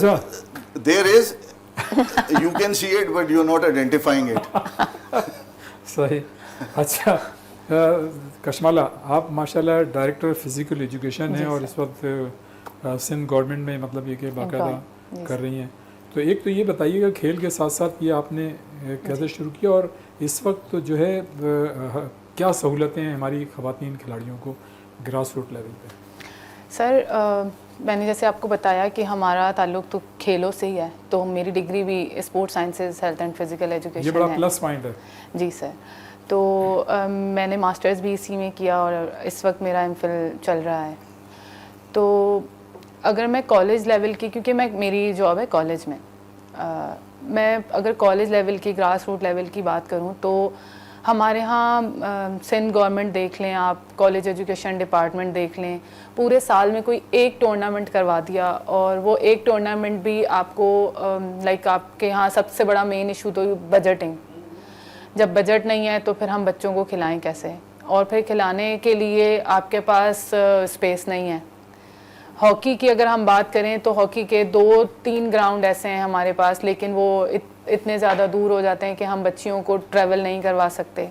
there is. You can see it, but you are not identifying it. सही। अच्छा, कशमाला, आप माशाल्लाह डायरेक्टर फिजिकल एजुकेशन हैं और इस वक्त सिंध गवर्नमेंट में मतलब ये कि बाकायदा कर रही हैं। तो एक तो ये बताइएगा खेल के साथ साथ ये आपने कैसे शुरू किया और इस वक्त तो जो है क्या सहूलतें हैं हमारी ख़वातीन खिलाड़ियों को ग्रास रूट लेवल पे? सर, मैंने जैसे आपको बताया कि हमारा ताल्लुक तो खेलों से ही है, तो मेरी डिग्री भी sports sciences, health and physical education है। ये बड़ा प्लस पॉइंट है। जी सर। तो मैंने मास्टर्स भी इसी में किया और इस वक्त मेरा एमफिल चल रहा है। तो अगर मैं कॉलेज लेवल की, क्योंकि मेरी जॉब है कॉलेज में, मैं अगर कॉलेज लेवल की, ग्रास रूट लेवल की बात करूं तो हमारे यहाँ सिंध गवर्नमेंट देख लें आप, कॉलेज एजुकेशन डिपार्टमेंट देख लें, पूरे साल में कोई एक टूर्नामेंट करवा दिया और वो एक टूर्नामेंट भी आपको लाइक आपके यहाँ सबसे बड़ा मेन इशू तो बजटिंग। जब बजट नहीं है तो फिर हम बच्चों को खिलाएं कैसे, और फिर खिलाने के लिए आपके पास स्पेस नहीं है। हॉकी की अगर हम बात करें तो हॉकी के 2-3 ग्राउंड ऐसे हैं हमारे पास, लेकिन वो इतने ज़्यादा दूर हो जाते हैं कि हम बच्चियों को ट्रैवल नहीं करवा सकते।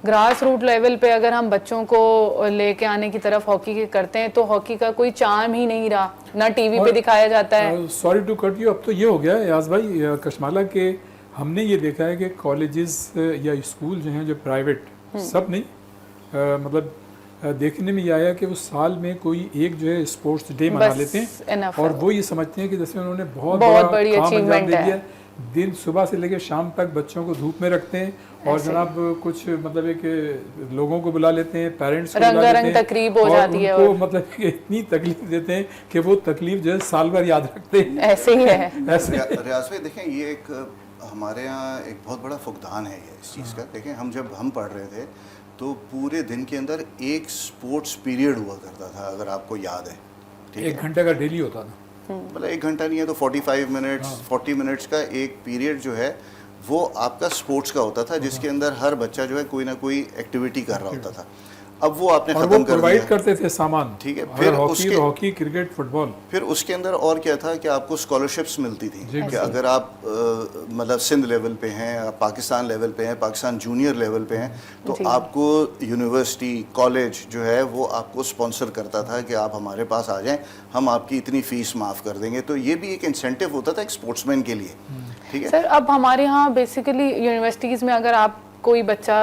ग्रास रूट लेवल पे अगर हम बच्चों को लेके आने की तरफ हॉकी के करते हैं तो हॉकी का कोई चार्म ही नहीं रहा, ना टीवी पे दिखाया जाता है। सॉरी टू कट यू, अब तो ये हो गया याज भाई कशमाला के, हमने ये देखा है कि कॉलेजेस या स्कूल जो हैं जो प्राइवेट, सब नहीं मतलब देखने में ये आया कि वो साल में कोई एक जो है स्पोर्ट्स डे मना लेते हैं और वो ये समझते हैं कि जैसे उन्होंने बहुत बड़ी अचीवमेंट है। दिन सुबह से लेकर शाम तक बच्चों को धूप में रखते हैं और जनाब कुछ मतलब एक लोगों को बुला लेते हैं, पेरेंट्स को बुला लेते हैं, तकरीब हो जाती है और मतलब इतनी तकलीफ देते हैं कि वो तकलीफ जो है साल भर याद रखते हैं। ऐसे ही है। रियाज भाई देखें, ये एक हमारे यहाँ एक बहुत बड़ा फुकदान है ये इस चीज़ का। देखें, हम जब हम पढ़ रहे थे तो पूरे दिन के अंदर एक स्पोर्ट्स पीरियड हुआ करता था, अगर आपको याद है। ठीक है, 1 घंटे का डेली होता था। मतलब 1 घंटा नहीं है तो 45 मिनट्स 40 मिनट्स का एक पीरियड जो है वो आपका स्पोर्ट्स का होता था, जिसके अंदर हर बच्चा जो है कोई ना कोई एक्टिविटी कर रहा होता था। अब वो आपने खत्म कर प्रोवाइड करते थे सामान, ठीक है। फिर हॉकी, क्रिकेट, फुटबॉल, फिर उसके अंदर और क्या था कि आपको स्कॉलरशिप्स मिलती थी कि अगर आप मतलब सिंध लेवल पे हैं, पाकिस्तान लेवल पे हैं, पाकिस्तान जूनियर लेवल पे हैं, तो आपको यूनिवर्सिटी, कॉलेज जो है वो आपको स्पॉन्सर करता था कि आप हमारे पास आ जाएं, हम आपकी इतनी फ़ीस माफ़ कर देंगे। तो ये भी एक इंसेंटिव होता था एक स्पोर्ट्समैन के लिए। ठीक है सर। अब हमारे यहाँ बेसिकली यूनिवर्सिटीज़ में अगर आप कोई बच्चा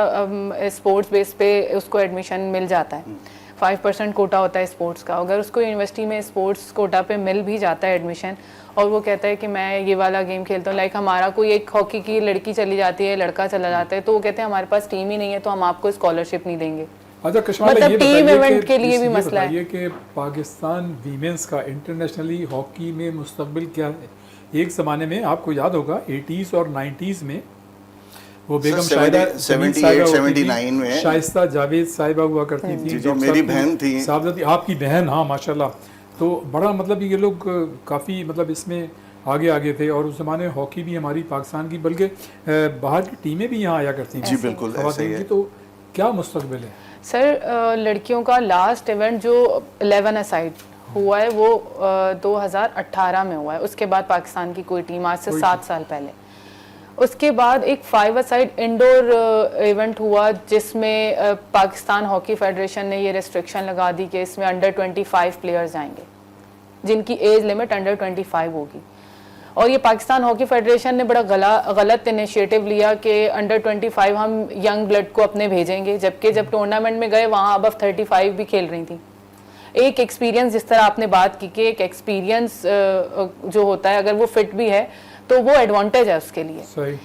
स्पोर्ट्स बेस पे उसको एडमिशन मिल जाता है, 5% कोटा होता है स्पोर्ट्स का, अगर उसको यूनिवर्सिटी में स्पोर्ट्स कोटा पे मिल भी जाता है एडमिशन और वो कहता है कि मैं ये वाला गेम खेलता हूँ, लाइक हमारा कोई एक हॉकी की लड़की चली जाती है, लड़का चला जाता है, तो वो कहते हैं हमारे पास टीम ही नहीं है तो हम आपको स्कॉलरशिप नहीं देंगे। अच्छा कशमाला, मतलब टीम इवेंट के लिए भी मसला है कि पाकिस्तान वीमेंस का इंटरनेशनली हॉकी में मुस्तकबिल क्या है। एक ज़माने में आपको याद होगा 80s और 90s में वो बेगम शाहिदा 78-79 में शाइस्ता जावेद साहिबा हुआ करती थी, जो मेरी बहन थी, साहबजादी आपकी बहन, हाँ माशाल्लाह। तो बड़ा मतलब ये लोग काफ़ी मतलब इसमें आगे थे, और उस ज़माने हॉकी भी हमारी पाकिस्तान की, बल्कि बाहर की टीमें भी यहाँ आया करती थी। जी बिल्कुल ऐसा ही ख़वातीन की, है। तो क्या मुस्तकबिल है? सर लड़कियों का लास्ट इवेंट जो 11 असाइड हुआ है वो 2018 में हुआ है। उसके बाद पाकिस्तान की कोई टीम, आज से 7 साल पहले, उसके बाद एक 5 असाइड इंडोर इवेंट हुआ जिसमें पाकिस्तान हॉकी फेडरेशन ने ये रिस्ट्रिक्शन लगा दी कि इसमें अंडर 25 प्लेयर्स आएंगे जिनकी एज लिमिट अंडर 25 होगी। और ये पाकिस्तान हॉकी फेडरेशन ने बड़ा गलत इनिशिएटिव लिया कि अंडर 25 हम यंग ब्लड को अपने भेजेंगे, जबकि जब टूर्नामेंट में गए वहाँ अबव 35 भी खेल रही थी। एक एक्सपीरियंस, जिस तरह आपने बात की कि एक एक्सपीरियंस जो होता है अगर वो फिट भी है तो वो एडवांटेज है उसके लिए। सही।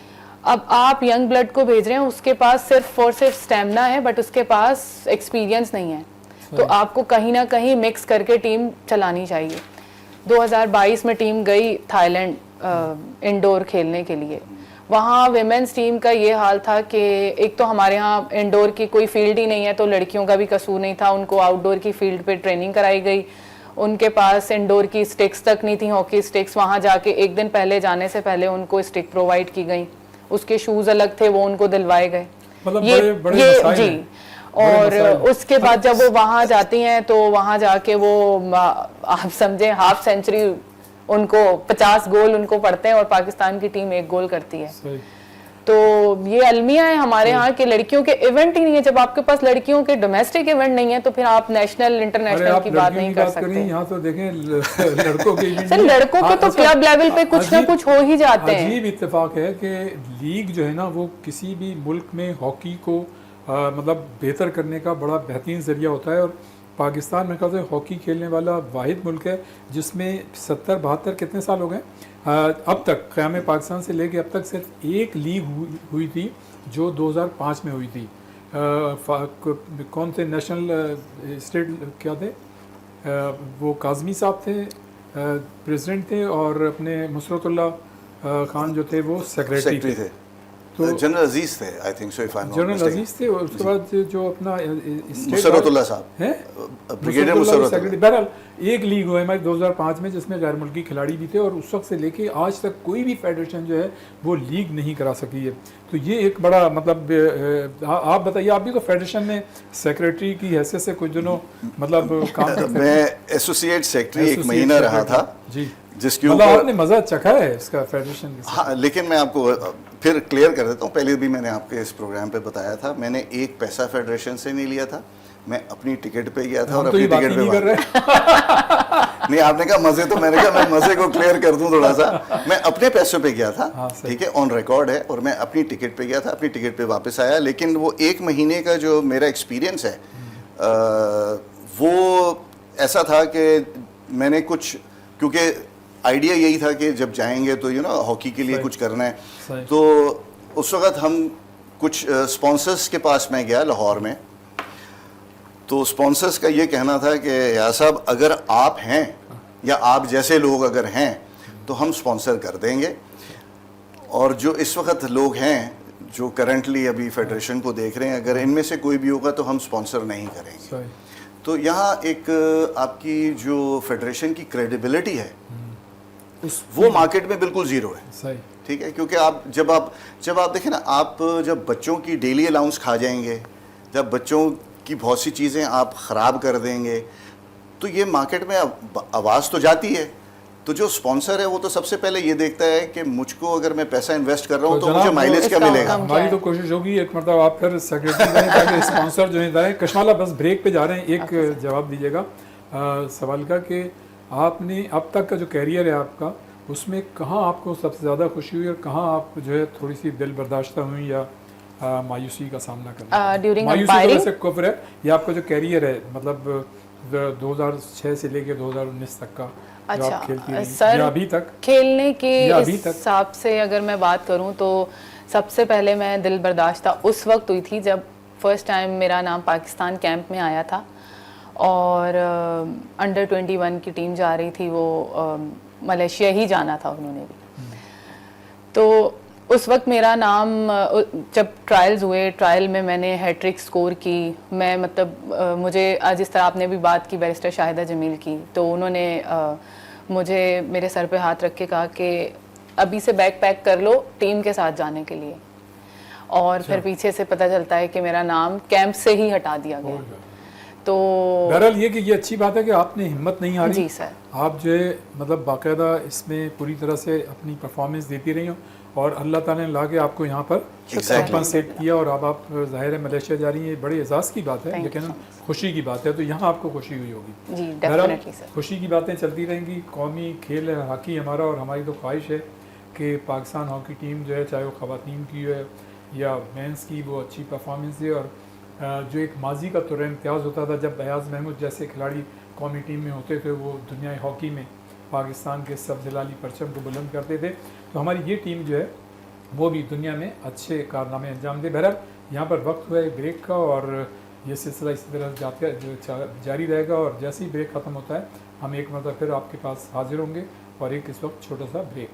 अब आप यंग ब्लड को भेज रहे हैं, उसके पास सिर्फ और सिर्फ स्टेमिना है बट उसके पास एक्सपीरियंस नहीं है, तो आपको कहीं ना कहीं मिक्स करके टीम चलानी चाहिए। 2022 में टीम गई थाईलैंड इंडोर खेलने के लिए। वहाँ विमेंस टीम का ये हाल था कि एक तो हमारे यहाँ इंडोर की कोई फील्ड ही नहीं है, तो लड़कियों का भी कसूर नहीं था, उनको आउटडोर की फील्ड पे ट्रेनिंग कराई गई। उनके पास इंडोर की स्टिक्स तक नहीं थी, हॉकी स्टिक्स। वहाँ जाके एक दिन पहले जाने से पहले उनको स्टिक प्रोवाइड की गई, उसके शूज़ अलग थे वो उनको दिलवाए गए। मतलब ये बड़े जी। और उसके बाद जब वो वहाँ जाती हैं तो वहाँ जाके वो आप समझे हाफ सेंचुरी, उनको 50 गोल उनको पड़ते हैं और पाकिस्तान की टीम 1 गोल करती है। सही। तो ये अलमिया है हमारे यहाँ के लड़कियों के इवेंट ही नहीं है। जब आपके पास लड़कियों के डोमेस्टिक इवेंट नहीं है तो फिर आप नेशनल इंटरनेशनल की बात नहीं कर सकते। यहाँ तो देखें लड़कों के इवेंट सर लड़कों के तो क्लब लेवल पे कुछ ना कुछ हो ही जाते हैं। अजीब इत्तेफाक है कि लीग जो है ना वो किसी भी मुल्क में हॉकी को मतलब बेहतर करने का बड़ा बेहतरीन जरिया होता है, और पाकिस्तान में ख्याल से हॉकी खेलने वाला वाहिद मुल्क है जिसमें 70-72 कितने साल हो गए अब तक, क़याम पाकिस्तान से लेके अब तक सिर्फ एक लीग हुई थी जो 2005 में हुई थी। कौन थे नेशनल स्टेट क्या थे, वो काज़मी साहब थे प्रेसिडेंट थे, और अपने मुसरतुल्लाह खान जो थे वो सेक्रेटरी थे। तो जनरल अजीज थे, I think so, if I am not mistaken. General Aziz थे, और उसके बाद जो अपना मुसरतुल्लाह साहब हैं, ब्रिगेडियर मुसरतुल्लाह। बहरहाल एक लीग हुआ हमारे 2005 में जिसमें गैर मुल्की खिलाड़ी भी थे, और उस वक्त से लेके आज तक कोई भी फेडरेशन जो है वो लीग नहीं करा सकी है। तो ये एक बड़ा मतलब आप बताइए, आप भी तो फेडरेशन में सेक्रेटरी की हैसियत से कुछ दिनों मतलब काम करते मैं एसोसिएट सेक्रेटरी 1 महीना रहा था जी, जिसके मतलब ऊपर आपने मजा चखा है इसका फेडरेशन के साथ। हाँ, लेकिन मैं आपको फिर क्लियर कर देता हूँ। पहले भी मैंने आपके इस प्रोग्राम पे बताया था, मैंने एक पैसा फेडरेशन से नहीं लिया था, मैं अपनी टिकट पे गया था और अपनी टिकट पे कर रहे नहीं, आपने कहा मजे, तो मैंने कहा मैं मजे को क्लियर कर दूं थोड़ा सा। मैं अपने पैसों पे गया था, ठीक है, ऑन रिकॉर्ड है, और मैं अपनी टिकट पे गया था, अपनी टिकट पे वापस आया। लेकिन वो 1 महीने का जो मेरा एक्सपीरियंस है वो ऐसा था कि मैंने कुछ, क्योंकि आइडिया यही था कि जब जाएंगे तो हॉकी के लिए कुछ करना है। तो उस वक्त हम कुछ स्पॉन्सर्स के पास मैं गया लाहौर में, तो स्पॉन्सर्स का ये कहना था कि यार साहब अगर आप हैं या आप जैसे लोग अगर हैं तो हम स्पॉन्सर कर देंगे, और जो इस वक्त लोग हैं जो करंटली अभी फेडरेशन को देख रहे हैं, अगर इनमें से कोई भी होगा तो हम स्पॉन्सर नहीं करेंगे। तो यहाँ एक आपकी जो फेडरेशन की क्रेडिबिलिटी है वो मार्केट में बिल्कुल ज़ीरो है, ठीक है, क्योंकि आप जब आप देखें ना, आप जब बच्चों की डेली अलाउंस खा जाएंगे, जब बच्चों की बहुत सी चीज़ें आप ख़राब कर देंगे, तो ये मार्केट में आवाज़ तो जाती है। तो जो स्पॉन्सर है वो तो सबसे पहले ये देखता है कि मुझको अगर मैं पैसा इन्वेस्ट कर रहा हूँ तो मुझे माइलेज क्या मिलेगा। हमारी तो कोशिश होगी एक मतलब आप फिर सेक्रेटरी बने ताकि स्पॉन्सर जो है कशमाला बस ब्रेक पे जा रहे हैं, एक जवाब दीजिएगा सवाल का कि आपने अब तक का जो कैरियर है आपका, उसमें कहाँ आपको सबसे ज़्यादा खुशी हुई और कहाँ आप जो है थोड़ी सी दिल बर्दाश्ता हुई या मायूसी का सामना करना? मायूसी तो वैसे कफर है, ये आपका जो कैरियर है मतलब 2006 से लेकर 2019 तक का जो आप खेलती रही, सर या अभी तक खेलने के हिसाब से अगर मैं बात करूं तो सबसे पहले मैं दिल बर्दाश्ता उस वक्त हुई थी जब फर्स्ट टाइम मेरा नाम पाकिस्तान कैंप में आया था और अंडर 21 की टीम जा रही थी, वो मलेशिया ही जाना था उन्होंने भी। तो उस वक्त मेरा नाम जब ट्रायल्स हुए, ट्रायल में मैंने हैट्रिक स्कोर की। मैं मतलब मुझे जिस तरह आपने भी बात की बैरिस्टर शाहिदा जमील की, तो उन्होंने मुझे मेरे सर पे हाथ रख के कहा कि अभी से बैग पैक कर लो टीम के साथ जाने के लिए। और फिर पीछे से पता चलता है कि मेरा नाम कैंप से ही हटा दिया गया। तो बहरहाल ये कि ये अच्छी बात है कि आपने हिम्मत नहीं हारी। जी सर। आप जो है मतलब बाकायदा इसमें पूरी तरह से अपनी परफॉर्मेंस देती रही हो और अल्लाह ताला ने ला के आपको यहाँ पर कंपनसेट किया और अब आप जाहिर है मलेशिया जा रही हैं। बड़े एजाज़ की बात है, लेकिन खुशी की बात है, तो यहाँ आपको खुशी हुई होगी। जी डेफिनेटली सर। खुशी की बातें चलती रहेंगी। कौमी खेल है हॉकी हमारा, और हमारी तो ख्वाहिश है कि पाकिस्तान हॉकी टीम जो है, चाहे वो ख़वातीन की है या मेंस की, वो अच्छी परफॉर्मेंस दे। और जो एक माजी का तुर इम्तियाज़ होता था जब अयाज़ महमूद जैसे खिलाड़ी कौमी टीम में होते थे, वो दुनिया हॉकी में पाकिस्तान के सब जलाली परचम को बुलंद करते थे, तो हमारी ये टीम जो है वो भी दुनिया में अच्छे कारनामे अंजाम दे। बहरहाल यहाँ पर वक्त हुआ है ब्रेक का, और ये सिलसिला इसी तरह जारी रहेगा। और जैसे ही ब्रेक ख़त्म होता है हम एक मरतबा फिर आपके पास हाजिर होंगे, और एक इस वक्त छोटा सा ब्रेक।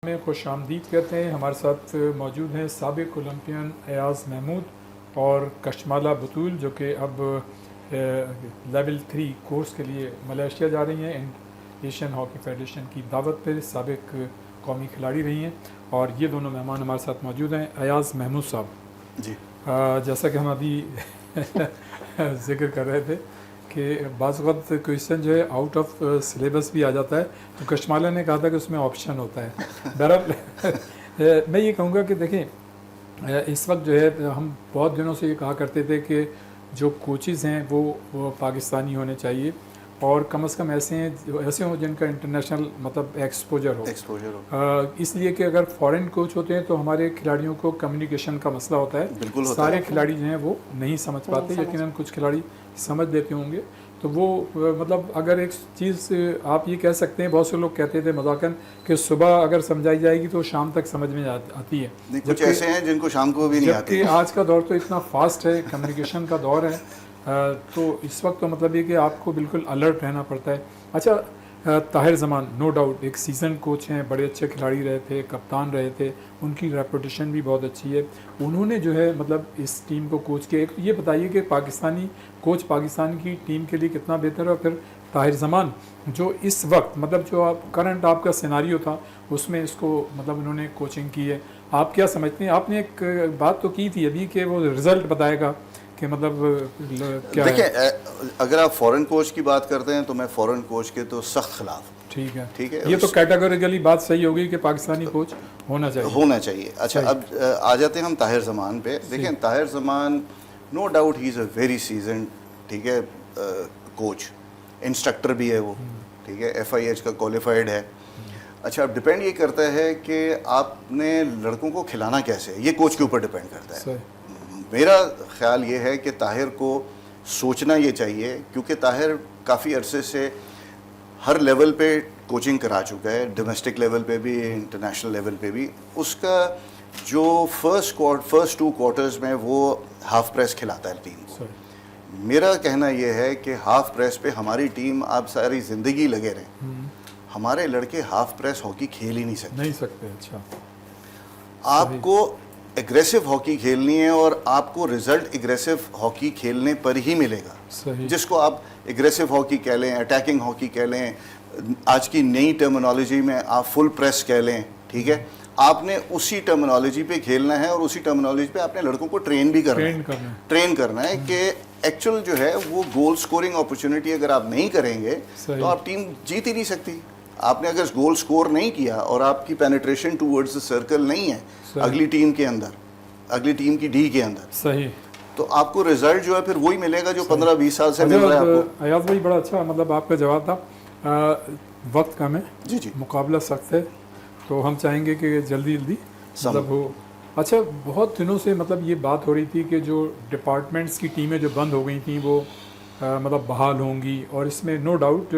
में खुश आमदीद कहते हैं। हमारे साथ मौजूद हैं साबिक ओलंपियन अयाज़ महमूद और कशमाला बतूल, जो कि अब लेवल 3 कोर्स के लिए मलेशिया जा रही हैं। एशियन हॉकी फेडरेशन की दावत पर साबिक कौमी खिलाड़ी रही हैं, और ये दोनों मेहमान हमारे साथ मौजूद हैं। अयाज़ महमूद साहब जी, जैसा कि हम अभी जिक्र कर रहे थे कि बाज़ वक़्त क्वेश्चन जो है आउट ऑफ सिलेबस भी आ जाता है, तो कशमाला ने कहा था कि उसमें ऑप्शन होता है। बहरहाल मैं ये कहूँगा कि देखें, इस वक्त जो है हम बहुत दिनों से ये कहा करते थे कि जो कोचेज़ हैं वो पाकिस्तानी होने चाहिए, और कम से कम ऐसे हों जिनका इंटरनेशनल मतलब एक्सपोजर हो। इसलिए कि अगर फॉरेन कोच होते हैं तो हमारे खिलाड़ियों को कम्युनिकेशन का मसला होता है। बिल्कुल होता सारे है। खिलाड़ी जो हैं वो नहीं समझ पाते, यकीनन कुछ खिलाड़ी समझ देते होंगे। तो वो मतलब अगर एक चीज़ आप ये कह सकते हैं, बहुत से लोग कहते थे मजाकन कि सुबह अगर समझाई जाएगी तो शाम तक समझ में आती है। कुछ ऐसे हैं जिनको शाम को भी नहीं आती। जबकि आज का दौर तो इतना फास्ट है, कम्युनिकेशन का दौर है, तो इस वक्त तो मतलब ये कि आपको बिल्कुल अलर्ट रहना पड़ता है। अच्छा, ताहिर ज़मान नो डाउट एक सीज़न कोच हैं, बड़े अच्छे खिलाड़ी रहे थे, कप्तान रहे थे, उनकी रेपुटेशन भी बहुत अच्छी है। उन्होंने जो है मतलब इस टीम को कोच किया। ये बताइए कि पाकिस्तानी कोच पाकिस्तान की टीम के लिए कितना बेहतर है, और फिर ताहिर ज़मान जो इस वक्त मतलब जो आप करंट आपका सिनारियो था उसमें इसको मतलब उन्होंने कोचिंग की है, आप क्या समझते हैं? आपने एक बात तो की थी अभी कि वो रिज़ल्ट बताएगा कि मतलब क्या देखिए है? अगर आप फॉरेन कोच की बात करते हैं तो मैं फॉरेन कोच के तो सख्त खिलाफ हूं। ठीक है, ठीक है, ये तो उस- कैटेगोरिकली बात सही होगी कि पाकिस्तानी कोच होना चाहिए। होना चाहिए। अच्छा, सही। अब आ जाते हैं हम ताहिर जमान पे। देखें, Tahir Zaman no doubt he is a very season, ठीक है, कोच, इंस्ट्रक्टर भी है वो, ठीक है, FIH का क्वालिफाइड है। अच्छा, अब डिपेंड ये करता है कि आपने लड़कों को खिलाना कैसे है, ये कोच के ऊपर डिपेंड करता है। सही। मेरा ख्याल ये है कि ताहिर को सोचना ये चाहिए, क्योंकि ताहिर काफ़ी अरसे से हर लेवल पे कोचिंग करा चुका है, डोमेस्टिक लेवल पे भी, इंटरनेशनल लेवल पे भी। उसका जो फर्स्ट 2 क्वार्टर्स में वो हाफ प्रेस खिलाता है टीम को। सही। मेरा कहना ये है कि हाफ प्रेस पे हमारी टीम आप सारी ज़िंदगी लगे रहें, हमारे लड़के हाफ प्रेस हॉकी खेल ही नहीं सकते। नहीं सकते। अच्छा। आपको एग्रेसिव हॉकी खेलनी है और आपको रिजल्ट एग्रेसिव हॉकी खेलने पर ही मिलेगा। सही। जिसको आप एग्रेसिव हॉकी कह लें, अटैकिंग हॉकी कह लें, आज की नई टर्मिनोलॉजी में आप फुल प्रेस कह लें, ठीक है, आपने उसी टर्मिनोलॉजी पे खेलना है और उसी टर्मिनोलॉजी पे आपने लड़कों को ट्रेन भी करना ट्रेन है। करना है। ट्रेन करना है कि एक्चुअल जो है वो गोल स्कोरिंग अपॉर्चुनिटी अगर आप नहीं करेंगे सही। तो आप टीम जीत ही नहीं सकती। आपने अगर गोल स्कोर नहीं किया और आपकी पेनिट्रेशन टूवर्ड्स द सर्कल नहीं है सही। अगली टीम के अंदर, अगली टीम की डी के अंदर, सही। तो आपको रिजल्ट जो है फिर वही मिलेगा जो 15-20 साल से मिल रहा है आपको। अयाज भाई, बड़ा अच्छा मतलब आपका जवाब था। वक्त कम है, जी जी, मुकाबला सख्त है, तो हम चाहेंगे कि जल्दी जल्दी मतलब हो। अच्छा, बहुत दिनों से मतलब ये बात हो रही थी कि जो डिपार्टमेंट्स की टीमें जो बंद हो गई थी वो मतलब बहाल होंगी, और इसमें नो डाउट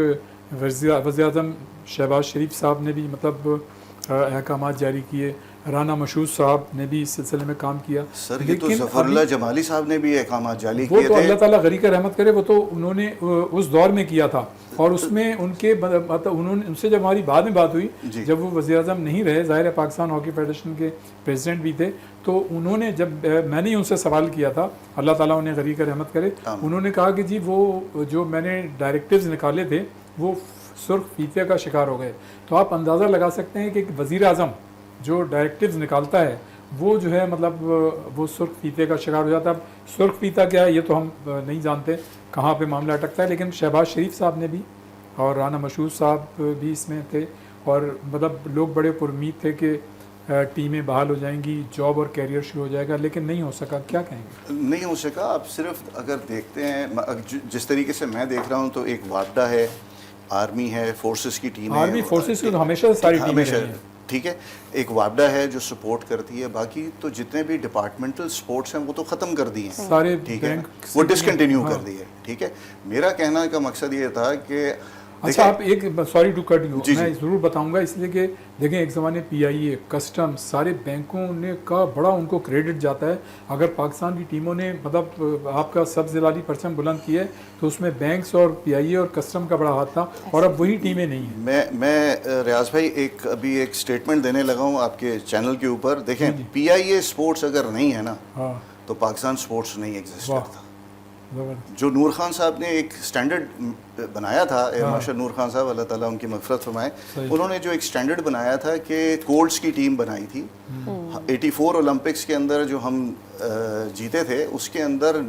वज़ीर-ए-आज़म शहबाज शरीफ साहब ने भी मतलब अहकाम जारी किए, राना मशहूद साहब ने भी इस सिलसिले में काम किया। सर ये तो ज़फ़रुल्लाह जमाली साहब ने भी अहकाम जारी वो किए तो थे। अल्लाह ताला गरी का रहमत करे, वो तो उन्होंने उस दौर में किया था, और उसमें उनके मतलब उन्होंने उनसे जब हमारी बाद में बात हुई, जी। जब वो वज़ीर आज़म नहीं रहे, ज़ाहिर है पाकिस्तान हॉकी फेडरेशन के प्रेसिडेंट भी थे, तो उन्होंने जब मैंने ही उनसे सवाल किया था, अल्लाह ताला उन्हें गरी का रहमत करे, उन्होंने कहा कि जी वो जो मैंने डायरेक्टिव्स निकाले थे वो सुर्ख फीते का शिकार हो गए। तो आप अंदाज़ा लगा सकते हैं कि एक वज़ीर आज़म जो डायरेक्टिव्स निकालता है वो जो है मतलब वो सुर्ख फीते का शिकार हो जाता है। अब सुर्ख फीता क्या है ये तो हम नहीं जानते कहाँ पे मामला अटकता है, लेकिन शहबाज शरीफ साहब ने भी और राना मशहूद साहब भी इसमें थे, और मतलब लोग बड़े पुरुम्मीद थे कि टीमें बहाल हो जाएंगी, जॉब और कैरियर शुरू हो जाएगा, लेकिन नहीं हो सका। क्या कहेंगे? नहीं हो सका। आप सिर्फ अगर देखते हैं जिस तरीके से मैं देख रहा हूँ तो एक वापडा है, आर्मी है, फोर्सेस की टीम है। आर्मी फोर्सेस की तो हमेशा सारी टीमें हमेशा, रही हैं। ठीक है, एक वापडा है जो सपोर्ट करती है, बाकी तो जितने भी डिपार्टमेंटल स्पोर्ट्स हैं वो तो ख़त्म कर दिए हैं, सारे ठीक है, बैंक वो डिसकंटिन्यू हाँ। कर दिए। ठीक है, मेरा कहना का मकसद ये था कि अच्छा, आप एक सॉरी टू कट यू, जी, मैं जी। ज़रूर बताऊंगा, इसलिए कि देखें एक ज़माने PIA, कस्टम, सारे बैंकों ने का बड़ा उनको क्रेडिट जाता है। अगर पाकिस्तान की टीमों ने मतलब आपका सब ज़िलाली परचम बुलंद किया है तो उसमें बैंक्स और PIA और कस्टम का बड़ा हाथ था, और अब वही टीमें नहीं हैं। मैं रियाज भाई अभी एक स्टेटमेंट देने लगा हूँ आपके चैनल के ऊपर। देखें, PIA स्पोर्ट्स अगर नहीं है ना हाँ, तो पाकिस्तान स्पोर्ट्स नहीं एग्जिस्ट वाह। करता। ज़बरदस्त। जो नूर खान साहब ने एक स्टैंडर्ड बनाया था, माशा नूर खान साहब, अल्लाह ताला उनकी मग़फ़िरत फरमाए, सही। उन्होंने जो एक स्टैंडर्ड बनाया था कि कोल्ड्स की टीम बनाई थी 84 ओलंपिक्स के अंदर जो हम जीते थे, उसके अंदर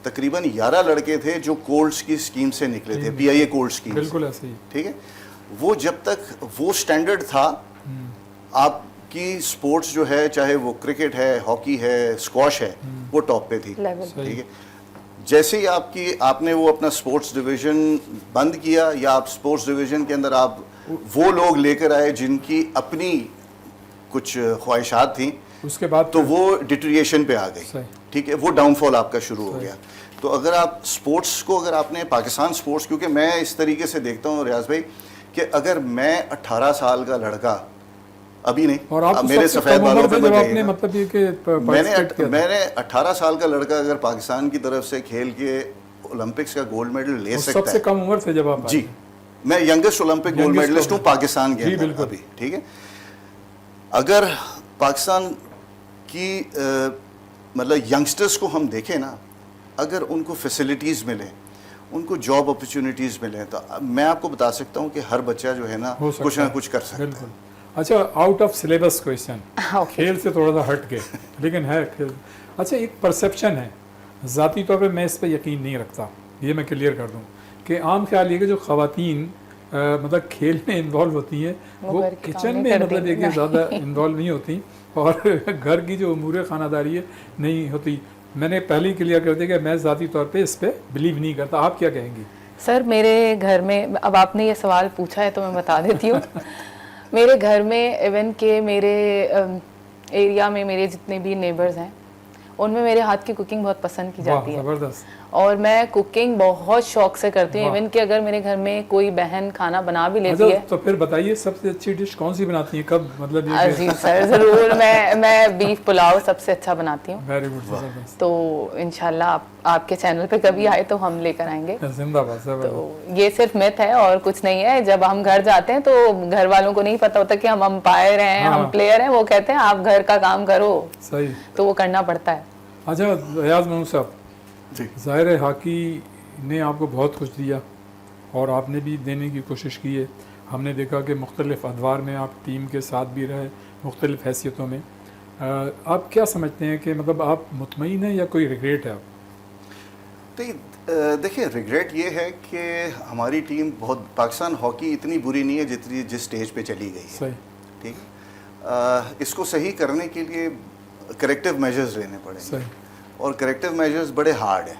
तकरीबन 11 लड़के थे जो कोल्ड्स की स्कीम से निकले थे, PIA कोल्ड स्कीम से। बिल्कुल ऐसे ही। ठीक है, वो जब तक वो स्टैंडर्ड था, आपकी स्पोर्ट्स जो है, चाहे वो क्रिकेट है, हॉकी है, स्क्वॉश है, वो टॉप पे थी। लेवल। ठीक है, जैसे ही आपने वो अपना स्पोर्ट्स डिवीज़न बंद किया, या आप स्पोर्ट्स डिवीज़न के अंदर आप वो लोग लेकर आए जिनकी अपनी कुछ ख्वाहिशात थी, उसके बाद तो वो डिटेरिएशन पे आ गई। सही। ठीक है, वो डाउनफॉल आपका शुरू हो गया। तो अगर आप स्पोर्ट्स को, अगर आपने पाकिस्तान स्पोर्ट्स, क्योंकि मैं इस तरीके से देखता हूँ रियाज भाई कि अगर मैं 18 साल का लड़का, अभी नहीं, और आप अब मेरे सफ़ेद बालों पे जब मत आपने जाइएगा। मतलब ये कि participate किया था। मैंने 18 साल का लड़का अगर पाकिस्तान की तरफ से खेल के ओलंपिक्स का गोल्ड मेडल ले वो सकता सबसे है। कम उम्र थे जब आप आए जी, थे। मैं youngest Olympic gold Youngest medallist हूँ Olympic। पाकिस्तान के जी, अंदर बिल्कुल। अभी। ठीक है, अगर पाकिस्तान की मतलब यंगस्टर्स को हम देखें ना, अगर उनको फैसिलिटीज़ मिले, उनको जॉब अपॉर्चुनिटीज़ मिले, तो मैं आपको बता सकता हूँ कि हर बच्चा जो है ना हो सकता कुछ ना है। कुछ कर सकता है। बिल्कुल। अच्छा, out of syllabus question, okay. खेल से थोड़ा सा हट गए, लेकिन है खेल। अच्छा, एक परसेप्शन है ज़ाती तौर पे मैं इस पे यकीन नहीं रखता, ये मैं क्लियर कर दूं कि आम ख्याल ये कि जो ख़वातीन मतलब खेल में इन्वॉल्व होती हैं वो घर के किचन काम में कर मतलब देंगी। एक ज़्यादा इन्वॉल्व नहीं होती और घर की जो उमूर खानादारी है नहीं होती। मैंने पहले ही क्लियर कर दिया कि मैं ज़ाती तौर पे इस पे बिलीव नहीं करता। आप क्या कहेंगी? सर मेरे घर में, अब आपने ये सवाल पूछा है तो मैं बता देती हूँ। मेरे घर में इवन के मेरे एरिया में मेरे जितने भी नेबर्स हैं उनमें मेरे हाथ की कुकिंग बहुत पसंद की जाती है ज़बरदस्त। और मैं कुकिंग बहुत शौक से करती हूँ। इवन कि अगर मेरे घर में कोई बहन खाना बना भी लेती है तो फिर बताइए सबसे अच्छी डिश कौन सी बनाती हैं, कब मतलब ये जी सर ज़रूर। मैं बीफ पुलाव सबसे अच्छा बनाती हूँ। वेरी गुड, ज़बरदस्त, तो इंशाल्लाह आपके चैनल पे कभी आए तो हम लेकर आएंगे। जिंदाबाद, ज़बरदस्त। तो ये सिर्फ मिथ है और कुछ नहीं है। जब हम घर जाते हैं तो घर वालों को नहीं पता होता कि हम अंपायर हैं, हाँ। हम प्लेयर हैं। वो कहते हैं आप घर का काम करो, सही। तो वो करना पड़ता है। अच्छा रियाज महमूद साहब, जी ज़ाहिर है हॉकी ने आपको बहुत कुछ दिया और आपने भी देने की कोशिश की है। हमने देखा कि मुख्तलिफ़ अदवार में आप टीम के साथ भी रहे, मुख्तलिफ़ हैसियतों में। आप क्या समझते हैं कि मतलब आप मुतमईन हैं या कोई रिग्रेट है? आप तो देखिए, रिग्रेट ये है कि हमारी टीम बहुत, पाकिस्तान हॉकी इतनी बुरी नहीं है जितनी जिस स्टेज पे चली गई है। सही। ठीक है, इसको सही करने के लिए करेक्टिव मेजर्स लेने पड़ेंगे सही। और करेक्टिव मेजर्स बड़े हार्ड हैं।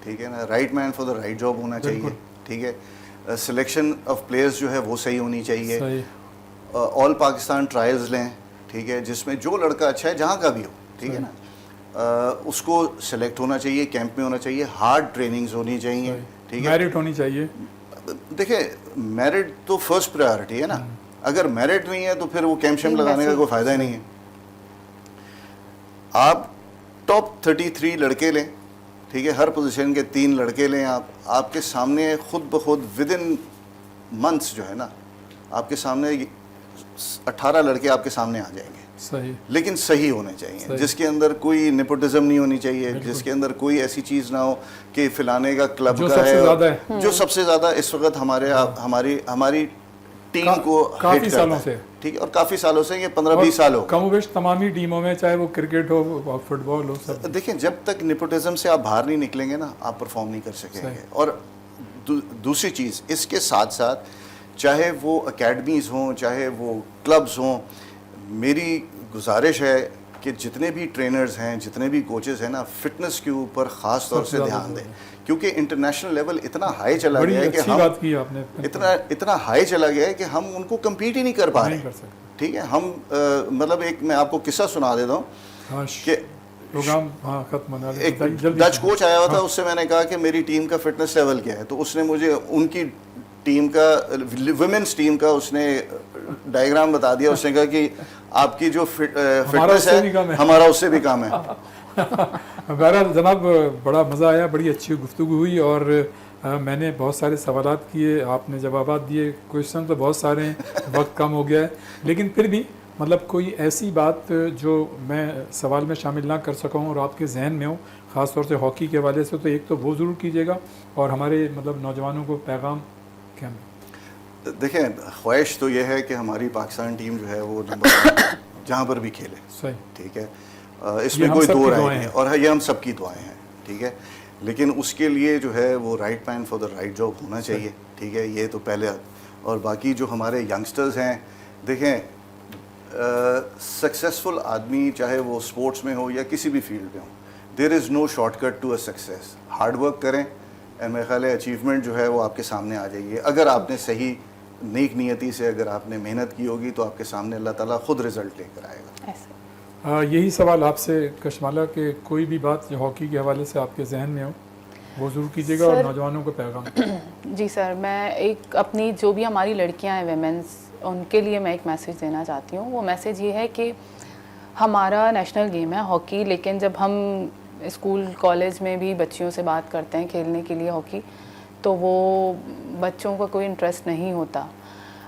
ठीक है ना, right man for the right job होना चाहिए। ठीक है, सिलेक्शन ऑफ प्लेयर्स जो है वो सही होनी चाहिए। सही। ऑल पाकिस्तान ट्रायल्स लें, ठीक है, जिसमें जो लड़का अच्छा है जहाँ का भी हो, ठीक है ना, उसको सेलेक्ट होना चाहिए, कैंप में होना चाहिए, हार्ड ट्रेनिंग्स होनी चाहिए। ठीक है, मेरिट होनी चाहिए। देखिए मेरिट तो फर्स्ट प्रायोरिटी है ना। अगर मेरिट नहीं है तो फिर वो कैंप शैम्प लगाने का कोई फ़ायदा ही नहीं है। आप टॉप 33 लड़के लें, ठीक है, हर पोजीशन के 3 लड़के लें आप, आपके सामने खुद ब खुद विद इन मंथ्स जो है ना, आपके सामने 18 लड़के आपके सामने आ जाएंगे। सही। लेकिन सही होने चाहिए, सही। जिसके अंदर कोई नेपोटिज्म नहीं होनी चाहिए, जिसके अंदर कोई ऐसी चीज़ ना हो कि फिलाने का क्लब जो का सबसे है, ज़्यादा है। जो सबसे ज़्यादा इस वक्त हमारी टीम को काफ़ी हिट सालों करता है। से। ठीक है, और काफ़ी सालों से, ये 15-20 साल हो गए। कमोबेश तमामी टीमों में, चाहे वो क्रिकेट हो, फुटबॉल हो, सब। देखिए, जब तक नेपोटिज्म से आप बाहर नहीं निकलेंगे ना, आप परफॉर्म नहीं कर सकेंगे। और दूसरी चीज़ इसके साथ साथ, चाहे वो अकेडमीज़ हों, चाहे वो क्लब्स हों, मेरी गुजारिश है कि जितने भी ट्रेनर्स हैं, जितने भी कोचेस हैं ना, फिटनेस के ऊपर ख़ास तौर से ध्यान दें, क्योंकि इंटरनेशनल लेवल इतना हाई चला गया है कि हम, बात की आपने, इतना हाई चला गया है कि हम उनको कम्पीट ही नहीं कर पा रहे। ठीक है, हम मतलब एक मैं आपको किस्सा सुना देता हूँ कि प्रोग्राम खत्म होने वाला है। एक डच कोच आया हुआ था, उससे मैंने कहा कि मेरी टीम का फिटनेस लेवल क्या है, तो उसने मुझे उनकी टीम का, वुमेन्स टीम का उसने डायग्राम बता दिया। उसने कहा कि आपकी जो फिटनेस है हमारा उससे भी कम है। बहरहाल जनाब, बड़ा मज़ा आया, बड़ी अच्छी गुफ्तगू हुई और मैंने बहुत सारे सवालात किए, आपने जवाबात दिए। क्वेश्चन तो बहुत सारे हैं, वक्त कम हो गया है, लेकिन फिर भी मतलब कोई ऐसी बात जो मैं सवाल में शामिल ना कर सका हूँ और आपके जहन में हो, ख़ास तौर से हॉकी के हवाले से, तो एक तो वो ज़रूर कीजिएगा। और हमारे मतलब नौजवानों को पैगाम क्या? देखें, ख्वाहिश तो ये है कि हमारी पाकिस्तान टीम जो है वो नंबर जहाँ पर भी खेले। सही। ठीक है, इसमें कोई दो राय नहीं है और ये हम सबकी दुआएं हैं। ठीक है, लेकिन उसके लिए जो है वो right man for the right job होना चाहिए। ठीक है, ये तो पहले। और बाकी जो हमारे यंगस्टर्स हैं, देखें, सक्सेसफुल आदमी चाहे वो स्पोर्ट्स में हो या किसी भी फील्ड में हो, there is no shortcut to a success. Hard work करें एंड मेरे ख्याल है अचीवमेंट जो है वो आपके सामने आ जाएगी। अगर आपने सही नेक नियति से अगर आपने मेहनत की होगी तो आपके सामने अल्लाह ताला खुद रिजल्ट लेकर आएगा। यही सवाल आपसे कशमाला के कोई भी बात जो हॉकी के हवाले से आपके जहन में हो वो ज़रूर कीजिएगा और नौजवानों को पैगाम। जी सर, मैं एक अपनी जो भी हमारी लड़कियां हैं वेमेंस, उनके लिए मैं एक मैसेज देना चाहती हूँ। वो मैसेज ये है कि हमारा नेशनल गेम है हॉकी, लेकिन जब हम स्कूल कॉलेज में भी बच्चियों से बात करते हैं खेलने के लिए हॉकी, तो वो बच्चों का कोई इंटरेस्ट नहीं होता।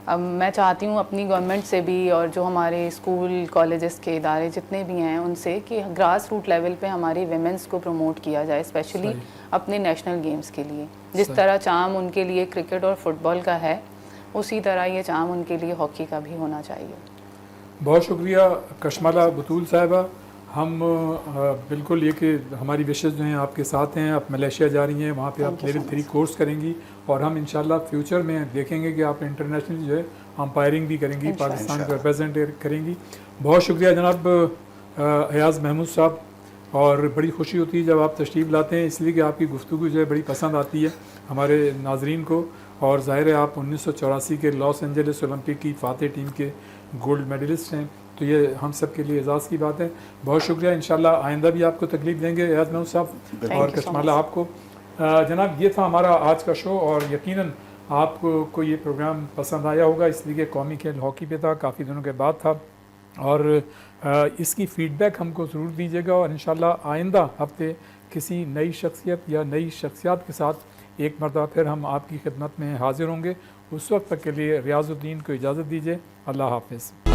अब मैं चाहती हूँ अपनी गवर्नमेंट से भी और जो हमारे स्कूल कॉलेजेस के इदारे जितने भी हैं उनसे कि ग्रास रूट लेवल पे हमारी वेमेंस को प्रमोट किया जाए, स्पेशली अपने नेशनल गेम्स के लिए। जिस तरह चाम उनके लिए क्रिकेट और फुटबॉल का है, उसी तरह ये चाम उनके लिए हॉकी का भी होना चाहिए। बहुत शुक्रिया कशमाला बतूल साहिबा, हम बिल्कुल ये कि हमारी विशेज़ जो हैं आपके साथ हैं। आप मलेशिया जा रही हैं, वहाँ पे आप Thank you so level 3 much. Course करेंगी और हम इंशाल्लाह फ्यूचर में देखेंगे कि आप इंटरनेशनल जो है अंपायरिंग भी करेंगी, इंशाल्लाह। पाकिस्तान को रिप्रेजेंट करेंगी। बहुत शुक्रिया जनाब अयाज़ महमूद साहब, और बड़ी खुशी होती है जब आप तशरीफ़ लाते हैं, इसलिए कि आपकी गुफ्तगू जो है बड़ी पसंद आती है हमारे नाजरीन को। और ज़ाहिर है आप 1984 के लॉस एंजलिस ओलंपिक की फ़ातेह टीम के गोल्ड मेडलिस्ट हैं, तो ये हम सब के लिए एजाज़ की बात है। बहुत शुक्रिया, इंशाल्लाह आइंदा भी आपको तकलीफ देंगे अयाज़ महमूद साहब Thank और you so कशमाला much. आपको। जनाब ये था हमारा आज का शो, और यकीनन आपको ये प्रोग्राम पसंद आया होगा, इसलिए कि कौमी खेल हॉकी पे था, काफ़ी दिनों के बाद था, और इसकी फ़ीडबैक हमको ज़रूर दीजिएगा। और इंशाल्लाह आइंदा हफ्ते किसी नई शख्सियत या नई शख्सियात के साथ एक मरतबा फिर हम आपकी खिदमत में हाज़िर होंगे। उस वक्त तक के लिए रियाज़ुद्दीन को इजाज़त दीजिए। अल्लाह हाफ़िज़।